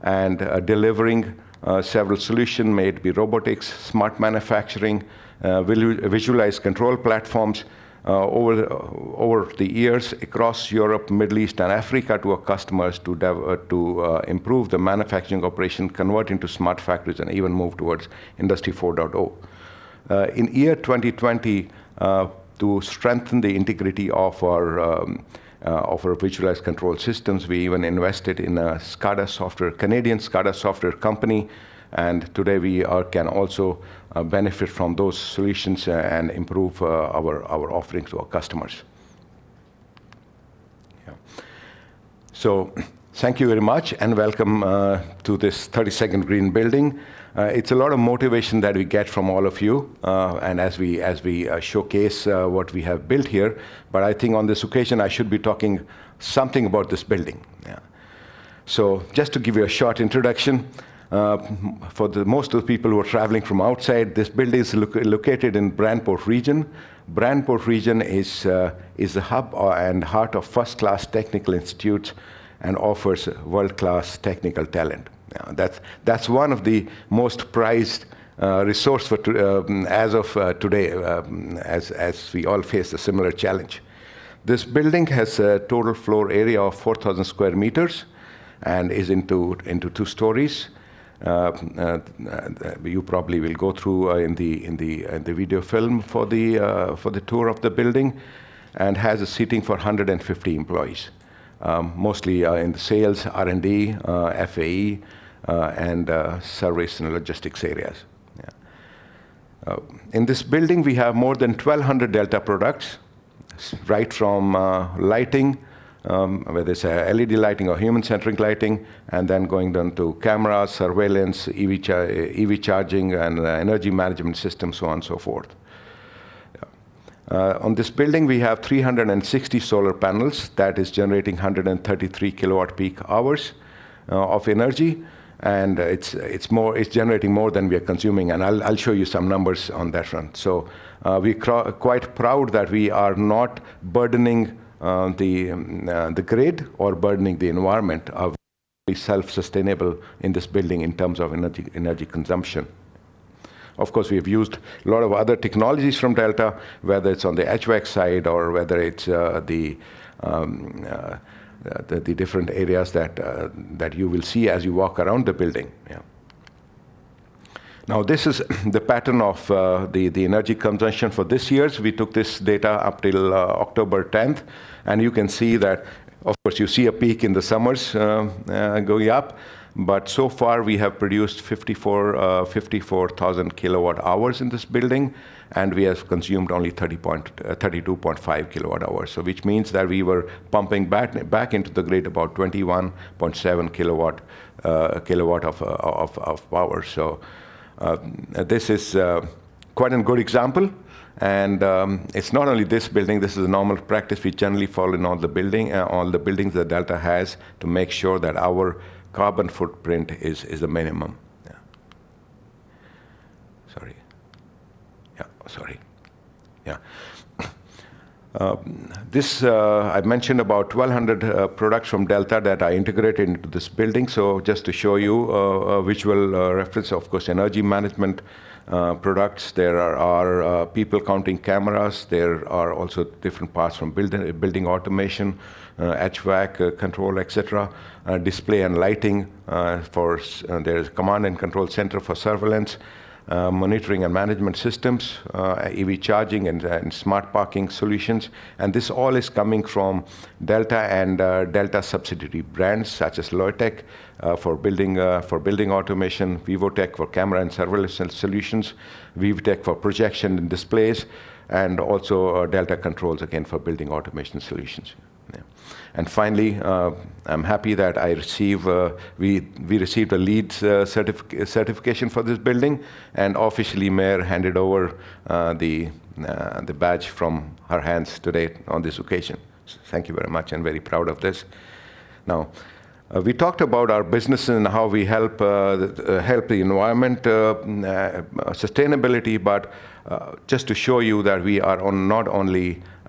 H: and delivering several solutions, may it be robotics, smart manufacturing, visualized control platforms over the years across Europe, Middle East, and Africa to our customers to improve the manufacturing operation, convert into smart factories, and even move towards Industry 4.0. In year 2020, to strengthen the integrity of our visualized control systems, we even invested in a Canadian SCADA software company, and today we can also benefit from those solutions and improve our offerings to our customers. Yeah. So thank you very much, and welcome to this 32nd Green Building. It's a lot of motivation that we get from all of you, and as we showcase what we have built here. But I think on this occasion, I should be talking something about this building. Yeah. So just to give you a short introduction, for most of the people who are traveling from outside, this building is located in Brandpoort region. Brandpoort region is the hub and heart of first-class technical institutes and offers world-class technical talent. That's one of the most prized resource for as of today, as we all face a similar challenge. This building has a total floor area of 4,000 square meters and is into 2 stories. You probably will go through in the video film for the tour of the building, and has a seating for 150 employees, mostly in the sales, R&D, FAE, and service and logistics areas. Yeah. In this building, we have more than 1,200 Delta products, right from lighting, whether it's LED lighting or human-centric lighting, and then going down to cameras, surveillance, EV charging, and energy management systems, so on and so forth. On this building, we have 360 solar panels that is generating 133 kilowatt peak hours of energy, and it's generating more than we are consuming, and I'll show you some numbers on that front. So we're quite proud that we are not burdening the grid or burdening the environment. Of self-sustainable in this building in terms of energy consumption. Of course, we have used a lot of other technologies from Delta, whether it's on the HVAC side or whether it's the different areas that you will see as you walk around the building. Yeah. Now, this is the pattern of the energy consumption for this year. We took this data up till October 10th, and you can see that, of course, you see a peak in the summers going up, but so far we have produced 54,000 kilowatt hours in this building, and we have consumed only 32.5 kilowatt hours. So which means that we were pumping back into the grid about 21.7 kilowatt of power. So this is quite a good example. And it's not only this building, this is a normal practice we generally follow in all the buildings that Delta has to make sure that our carbon footprint is the minimum. Yeah. sorry. Yeah. I mentioned about 1,200 products from Delta that are integrated into this building. So just to show you a visual reference, of course, energy management products. There are people counting cameras. There are also different parts from building automation, HVAC control, etc. Display and lighting there's command and control center for surveillance. Monitoring and management systems, EV charging and smart parking solutions. And this all is coming from Delta and Delta subsidiary brands such as Loitech for building automation, Vivotech for camera and surveillance solutions, Vivtech for projection and displays, and also Delta Controls again for building automation solutions. Yeah. And finally, I'm happy that we received a LEED certification for this building, and officially Mayor handed over the badge from her hands today on this occasion. So thank you very much, and very proud of this. Now, we talked about our business and how we help the environment, sustainability, but just to show you that we are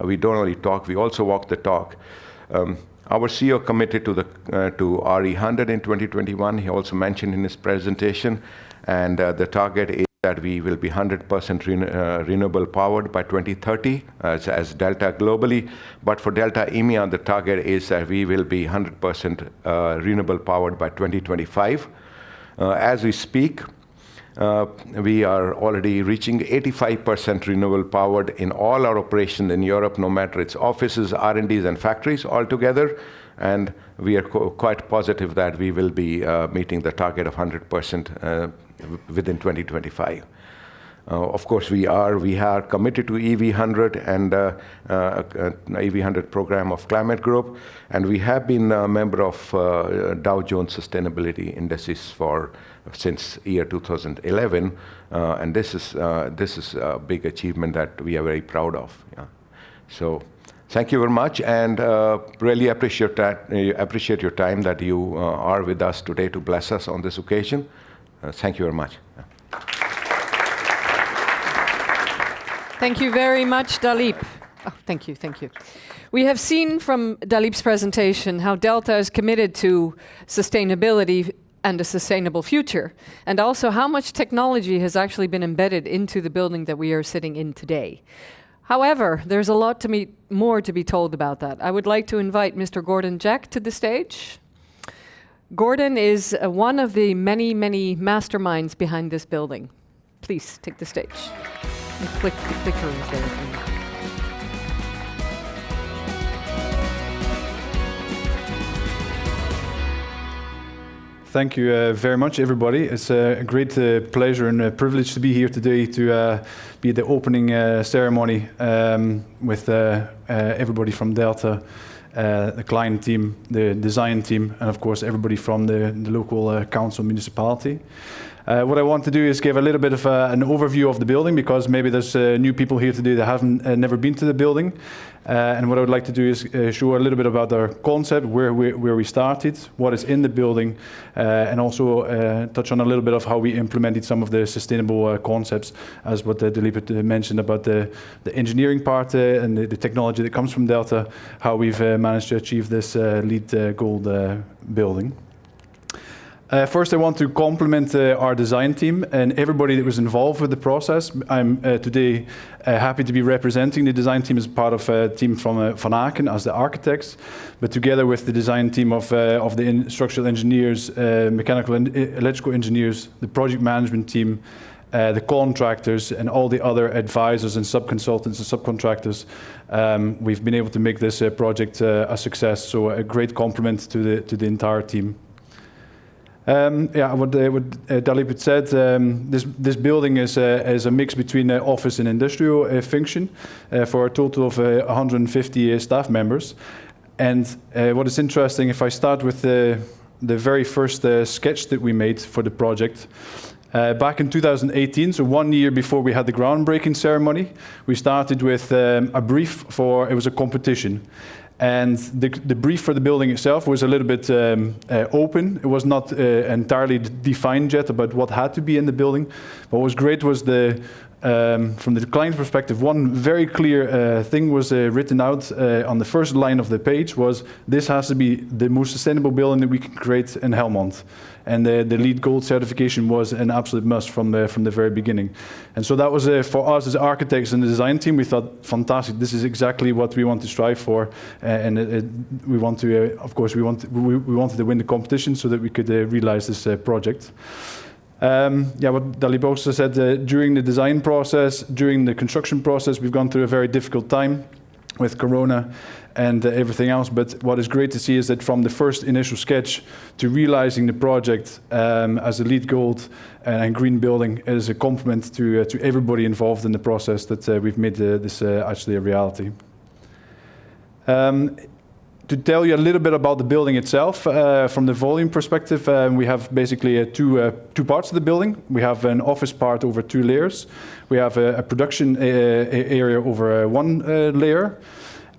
H: we don't only talk, we also walk the talk. Our CEO committed to RE100 in 2021. He also mentioned in his presentation, and the target is that we will be 100% renewable powered by 2030 as Delta globally. But for Delta EMEA, the target is that we will be 100% renewable powered by 2025. As we speak, we are already reaching 85% renewable powered in all our operations in Europe, no matter its offices, R&Ds, and factories altogether. And we are quite positive that we will be meeting the target of 100% within 2025. Of course, we are committed to EV100 and EV100 program of Climate Group, and we have been a member of Dow Jones Sustainability Indices since year 2011, and this is a big achievement that we are very proud of. Yeah. So, thank you very much, and really appreciate your time that you are with us today to bless us on this occasion. Thank you very much. Yeah.
A: Thank you very much, Dalip. Oh, thank you. We have seen from Dalip's presentation how Delta is committed to sustainability and a sustainable future, and also how much technology has actually been embedded into the building that we are sitting in today. However, there's a lot more to be told about that. I would like to invite Mr. Gordon Jack to the stage. Gordon is one of the many, many masterminds behind this building. Please take the stage. And click the clicker is there.
I: Thank you very much, everybody. It's a great pleasure and a privilege to be here today to be at the opening ceremony with everybody from Delta, the client team, the design team, and of course everybody from the local council municipality. What I want to do is give a little bit of an overview of the building, because maybe there's new people here today that haven't never been to the building. And what I would like to do is show a little bit about our concept, where we started, what is in the building, and also touch on a little bit of how we implemented some of the sustainable concepts, as what Dalip mentioned about the engineering part and the technology that comes from Delta, how we've managed to achieve this LEED Gold building. First, I want to compliment our design team and everybody that was involved with the process. I'm today happy to be representing the design team as part of a team from Van Aken as the architects, but together with the design team of the structural engineers, mechanical and electrical engineers, the project management team, the contractors, and all the other advisors and sub-consultants and subcontractors. We've been able to make this project a success, so a great compliment to the entire team. What Dalip had said, this building is a mix between office and industrial function for a total of 150 staff members. And what is interesting, if I start with the very first sketch that we made for the project, back in 2018, so 1 year before we had the groundbreaking ceremony, we started with a brief it was a competition. And the brief for the building itself was a little bit open. It was not entirely defined yet about what had to be in the building. What was great was the from the client perspective, one very clear thing was written out on the first line of the page was, this has to be the most sustainable building that we can create in Helmond. And the LEED Gold certification was an absolute must from the very beginning. And so that was, for us as architects and the design team, we thought, fantastic, this is exactly what we want to strive for. We want to, of course, we wanted to win the competition so that we could realize this project. What Dalip also said, during the design process, during the construction process, we've gone through a very difficult time with Corona and everything else. But what is great to see is that from the first initial sketch to realizing the project as a LEED Gold and green building is a compliment to everybody involved in the process that we've made this actually a reality. To tell you a little bit about the building itself, from the volume perspective, we have basically two parts of the building. We have an office part over 2 layers. We have a production area over 1 layer.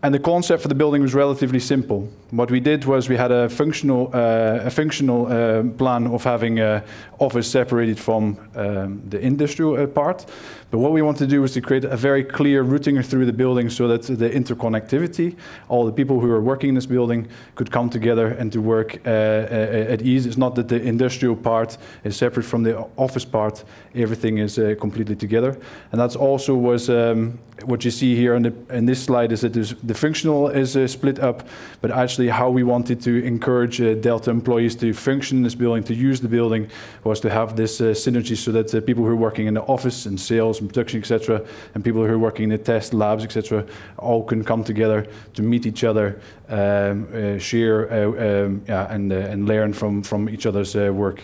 I: And the concept for the building was relatively simple. What we did was we had a functional plan of having an office separated from the industrial part. But what we wanted to do was to create a very clear routing through the building so that the interconnectivity, all the people who are working in this building could come together and to work at ease. It's not that the industrial part is separate from the office part. Everything is completely together. And that's also was what you see here in this slide is that the functional is split up, but actually how we wanted to encourage Delta employees to function in this building, to use the building, was to have this synergy so that people who are working in the office and sales and production, etc., and people who are working in the test labs, etc., all can come together to meet each other, share, and learn from each other's work.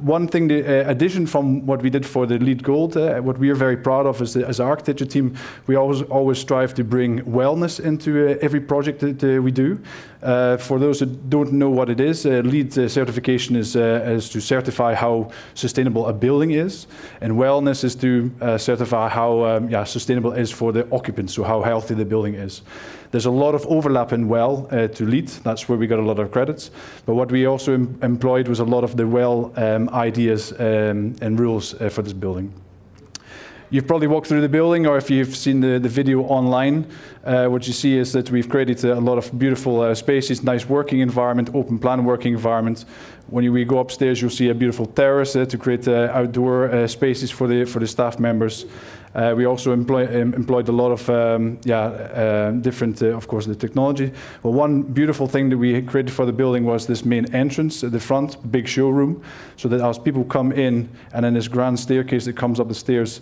I: One thing, the addition from what we did for the LEED Gold, what we are very proud of as an architecture team, we always strive to bring wellness into every project that we do. For those that don't know what it is, LEED certification is to certify how sustainable a building is, and wellness is to certify how sustainable it is for the occupants, so how healthy the building is. There's a lot of overlap in WELL to LEED. That's where we got a lot of credits. But what we also employed was a lot of the WELL ideas and rules for this building. You've probably walked through the building, or if you've seen the video online, what you see is that we've created a lot of beautiful spaces, nice working environment, open plan working environment. When we go upstairs, you'll see a beautiful terrace to create outdoor spaces for the staff members. We also employed a lot of different, of course, the technology. Well, one beautiful thing that we created for the building was this main entrance at the front, big showroom, so that as people come in, and then this grand staircase that comes up the stairs,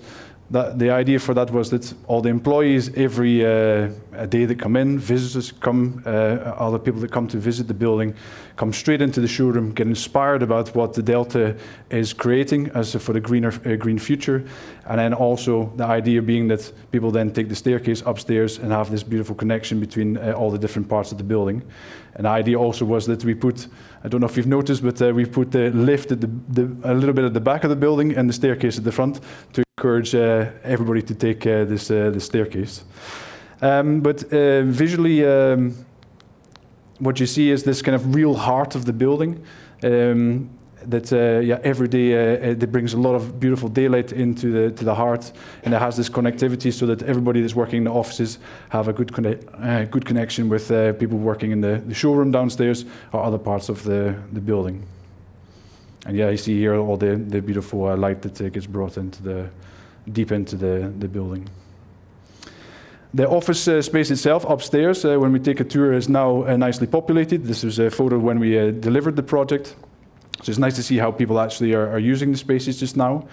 I: the idea for that was that all the employees, every day that come in, visitors come, other people that come to visit the building, come straight into the showroom, get inspired about what the Delta is creating as for the green future. And then also the idea being that people then take the staircase upstairs and have this beautiful connection between all the different parts of the building. And the idea also was that we put, I don't know if you've noticed, but we put the lift at a little bit at the back of the building and the staircase at the front to encourage everybody to take this staircase. But visually, what you see is this kind of real heart of the building. That every day it brings a lot of beautiful daylight into the heart, and it has this connectivity so that everybody that's working in the offices have a good connection with people working in the showroom downstairs or other parts of the building. And you see here all the beautiful light that gets brought into deep into the building. The office space itself upstairs, when we take a tour, is now nicely populated. This was a photo when we delivered the project. So it's nice to see how people actually are using the spaces just now.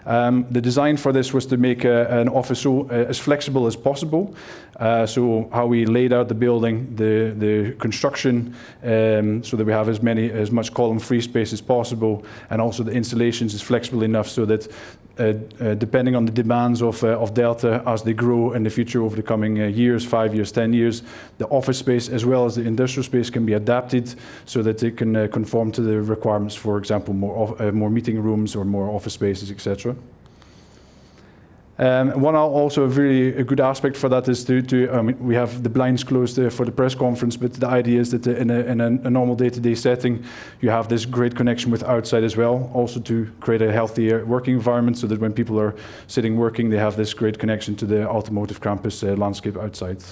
I: The design for this was to make an office so as flexible as possible. So how we laid out the building, the construction, so that we have as much column-free space as possible, and also the installations is flexible enough so that depending on the demands of Delta as they grow in the future over the coming years, 5 years, 10 years, the office space as well as the industrial space can be adapted so that it can conform to the requirements, for example, more meeting rooms or more office spaces, etc. One also a good aspect for that is we have the blinds closed for the press conference, but the idea is that in a normal day-to-day setting, you have this great connection with outside as well, also to create a healthier working environment so that when people are sitting working, they have this great connection to the automotive campus landscape outside.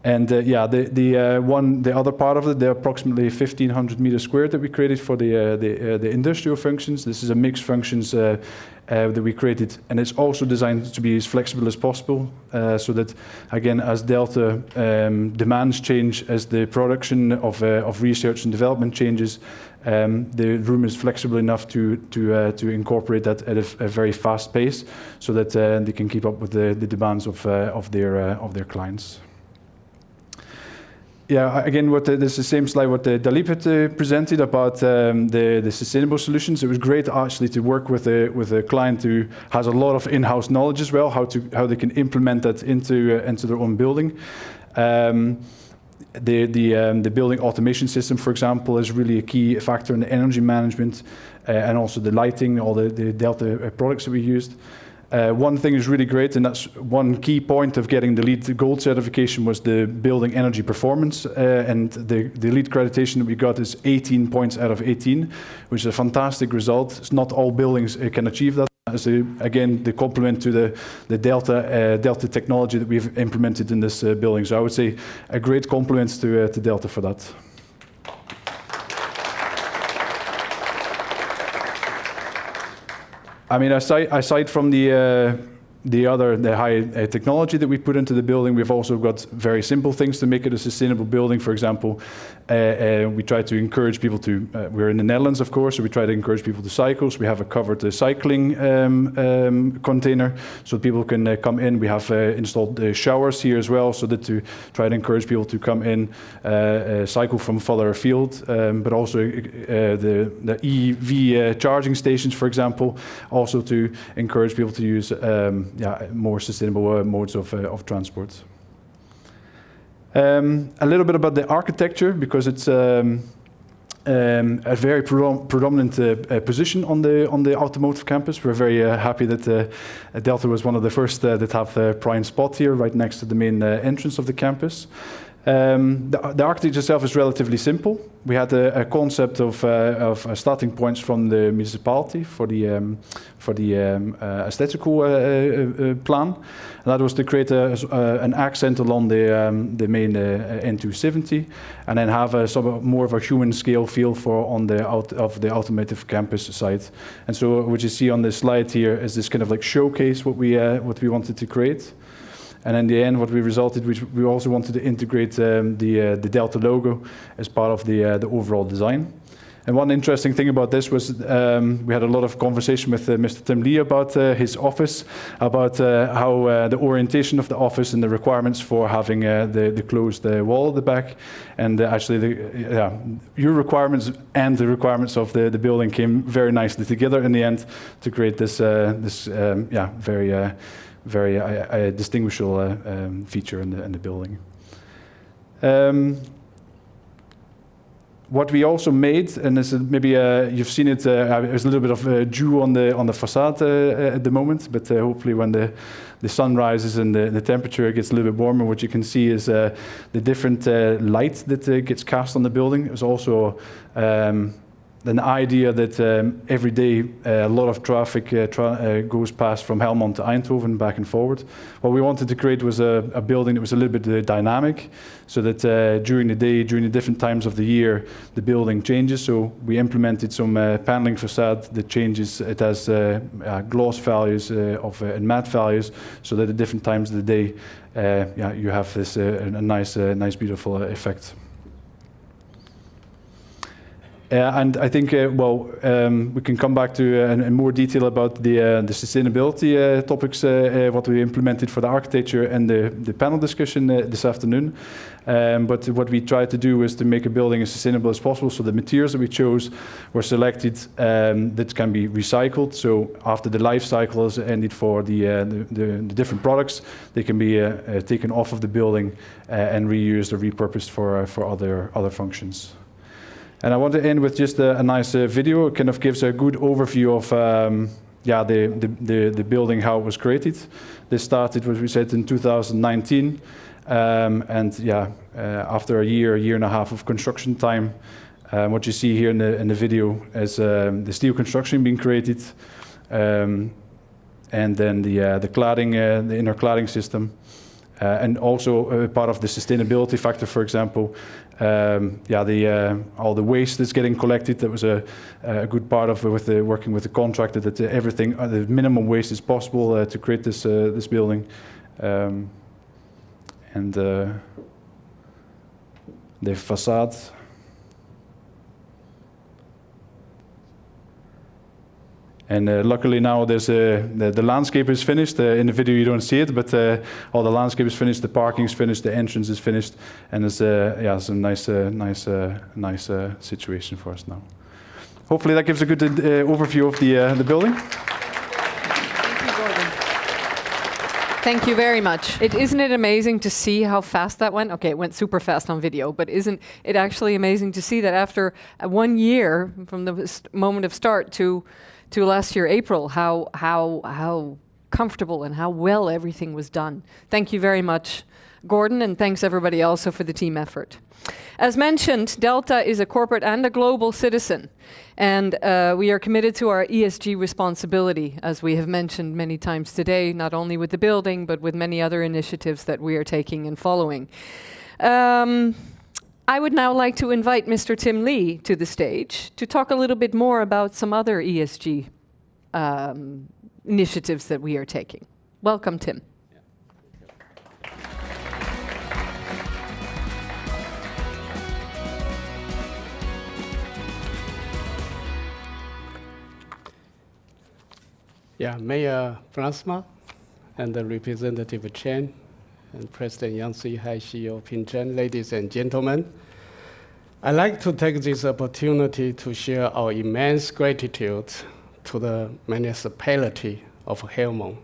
I: And the other part of it, the approximately 1,500 meters squared that we created for the industrial functions. This is a mixed functions that we created, and it's also designed to be as flexible as possible, so that again, as Delta demands change, as the production of research and development changes, the room is flexible enough to incorporate that at a very fast pace, so that they can keep up with the demands of their clients. Yeah, again, this is the same slide what Dalip had presented about the sustainable solutions. It was great actually to work with a client who has a lot of in-house knowledge as well, how they can implement that into their own building. The building automation system, for example, is really a key factor in the energy management and also the lighting, all the Delta products that we used. One thing is really great, and that's one key point of getting the LEED Gold certification was the building energy performance, and the LEED accreditation that we got is 18 points out of 18, which is a fantastic result. It's not all buildings can achieve that. So again, the complement to the Delta technology that we've implemented in this building. So I would say a great compliment to Delta for that. I mean, aside from the high technology that we put into the building, we've also got very simple things to make it a sustainable building. For example, we try to encourage people to, we're in the Netherlands, of course, so we try to encourage people to cycle. So we have a covered cycling container so people can come in. We have installed showers here as well, so that to try to encourage people to come in, cycle from further afield, but also the EV charging stations, for example, also to encourage people to use more sustainable modes of transport. A little bit about the architecture, because it's a very predominant position on the automotive campus. We're very happy that Delta was one of the first that have a prime spot here, right next to the main entrance of the campus. The architecture itself is relatively simple. We had a concept of starting points from the municipality for the aesthetical plan. And that was to create an accent along the main N270, and then have some more of a human scale feel on the automotive campus side. And so what you see on this slide here is this kind of like showcase what we wanted to create. And in the end, what we resulted, we also wanted to integrate the Delta logo as part of the overall design. And one interesting thing about this was we had a lot of conversation with Mr. Tim Lee about his office, about how the orientation of the office and the requirements for having the closed wall at the back. And actually, your requirements and the requirements of the building came very nicely together in the end to create this very distinguishable feature in the building. What we also made, and this is maybe you've seen it. There's a little bit of dew on the facade at the moment, but hopefully when the sun rises and the temperature gets a little bit warmer, what you can see is the different light that gets cast on the building. There's also an idea that every day a lot of traffic goes past from Helmond to Eindhoven, back and forward. What we wanted to create was a building that was a little bit dynamic, so that during the day, during the different times of the year, the building changes. So we implemented some paneling facade that changes. It has gloss values and matte values, so that at different times of the day, you have this a nice, beautiful effect. And I think, we can come back to in more detail about the sustainability topics, what we implemented for the architecture and the panel discussion this afternoon. But what we tried to do was to make a building as sustainable as possible. So the materials that we chose were selected that can be recycled. So after the life cycle has ended for the different products, they can be taken off of the building and reused or repurposed for other functions. And I want to end with just a nice video. It kind of gives a good overview of the building, how it was created. This started, as we said, in 2019. After a year and a half of construction time, what you see here in the video is the steel construction being created, and then the cladding, the inner cladding system, and also part of the sustainability factor, for example. All the waste that's getting collected. That was a good part of working with the contractor, that everything, the minimum waste is possible to create this building. And the facade. And luckily now there's the landscape is finished. In the video you don't see it, but all the landscape is finished, the parking is finished, the entrance is finished, and it's it's a nice situation for us now. Hopefully that gives a good overview of the building.
A: Thank you very much. Isn't it amazing to see how fast that went? Okay, it went super fast on video, but isn't it actually amazing to see that after 1 year from the moment of start to last year, April, how comfortable and how well everything was done. Thank you very much, Gordon, and thanks everybody also for the team effort. As mentioned, Delta is a corporate and a global citizen, and we are committed to our ESG responsibility, as we have mentioned many times today, not only with the building, but with many other initiatives that we are taking and following. I would now like to invite Mr. Tim Lee to the stage to talk a little bit more about some other ESG initiatives that we are taking. Welcome, Tim.
B: Mayor Bransma and the Representative Chen and President Yang Hai, CEO Ping Chen, ladies and gentlemen, I'd like to take this opportunity to share our immense gratitude to the municipality of Helmond,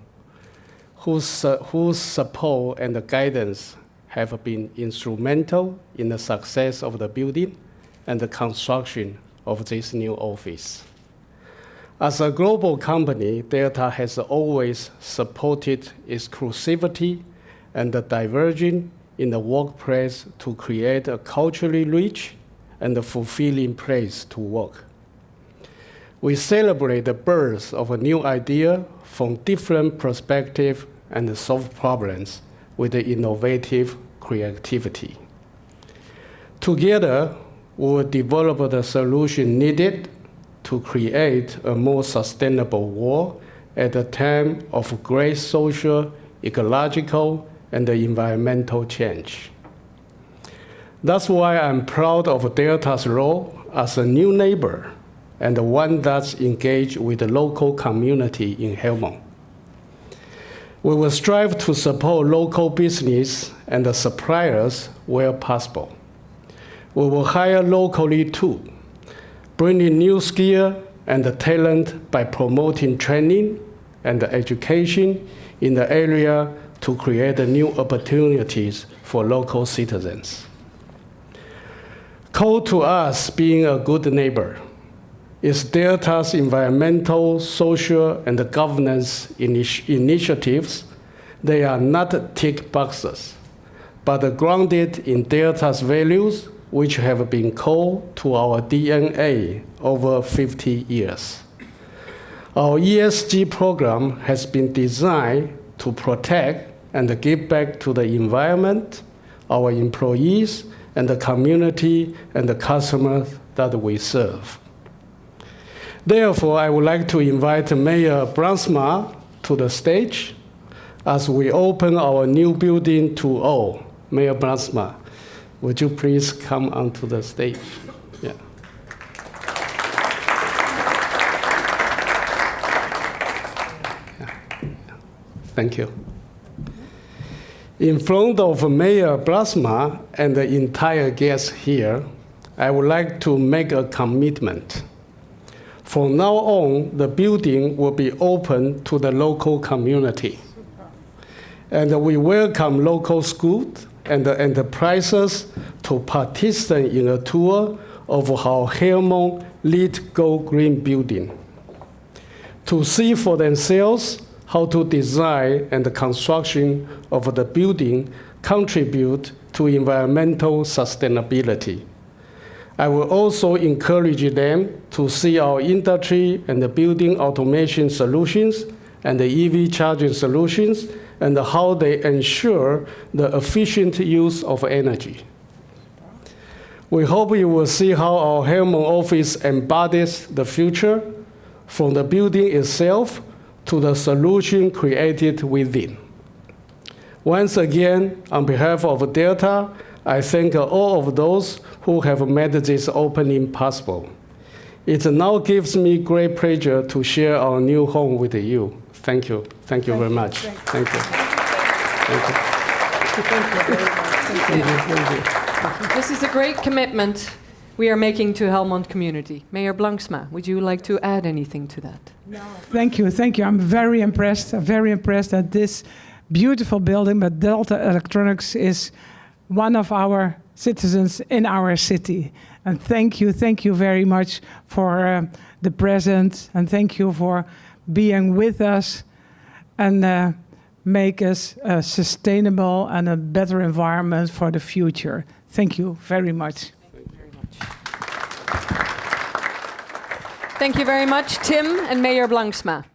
B: whose support and guidance have been instrumental in the success of the building and the construction of this new office. As a global company, Delta has always supported exclusivity and the diversion in the workplace to create a culturally rich and a fulfilling place to work. We celebrate the birth of a new idea from different perspectives and solve problems with innovative creativity. Together, we will develop the solution needed to create a more sustainable world at a time of great social, ecological, and environmental change. That's why I'm proud of Delta's role as a new neighbor and one that's engaged with the local community in Helmond. We will strive to support local business and the suppliers where possible. We will hire locally too, bringing new skill and talent by promoting training and education in the area to create new opportunities for local citizens. Core to us being a good neighbor is Delta's environmental, social, and governance initiatives. They are not tick boxes, but grounded in Delta's values, which have been core to our DNA over 50 years. Our ESG program has been designed to protect and give back to the environment, our employees, and the community and the customers that we serve. Therefore, I would like to invite Mayor Bransma to the stage as we open our new building to all. Mayor Bransma, would you please come onto the stage? Yeah. Thank you. In front of Mayor Bransma and the entire guests here, I would like to make a commitment. From now on, the building will be open to the local community. And we welcome local schools and enterprises to participate in a tour of how Helmond lead Go Green building, to see for themselves how to design and the construction of the building contribute to environmental sustainability. I will also encourage them to see our industry and the building automation solutions and the EV charging solutions and how they ensure the efficient use of energy. We hope you will see how our Helmond office embodies the future, from the building itself to the solution created within. Once again, on behalf of Delta, I thank all of those who have made this opening possible. It now gives me great pleasure to share our new home with you. Thank you. Thank you very much. Thank you. Thank you.
A: Thank you. This is a great commitment we are making to Helmond community. Mayor Blanksma, would you like to add anything to that?
C: No. Thank you. I'm very impressed that this beautiful building, but Delta Electronics is one of our citizens in our city. And thank you very much for the present, and thank you for being with us and make us a sustainable and a better environment for the future. Thank you very much.
A: Thank you very much, Tim and Mayor Blanksma.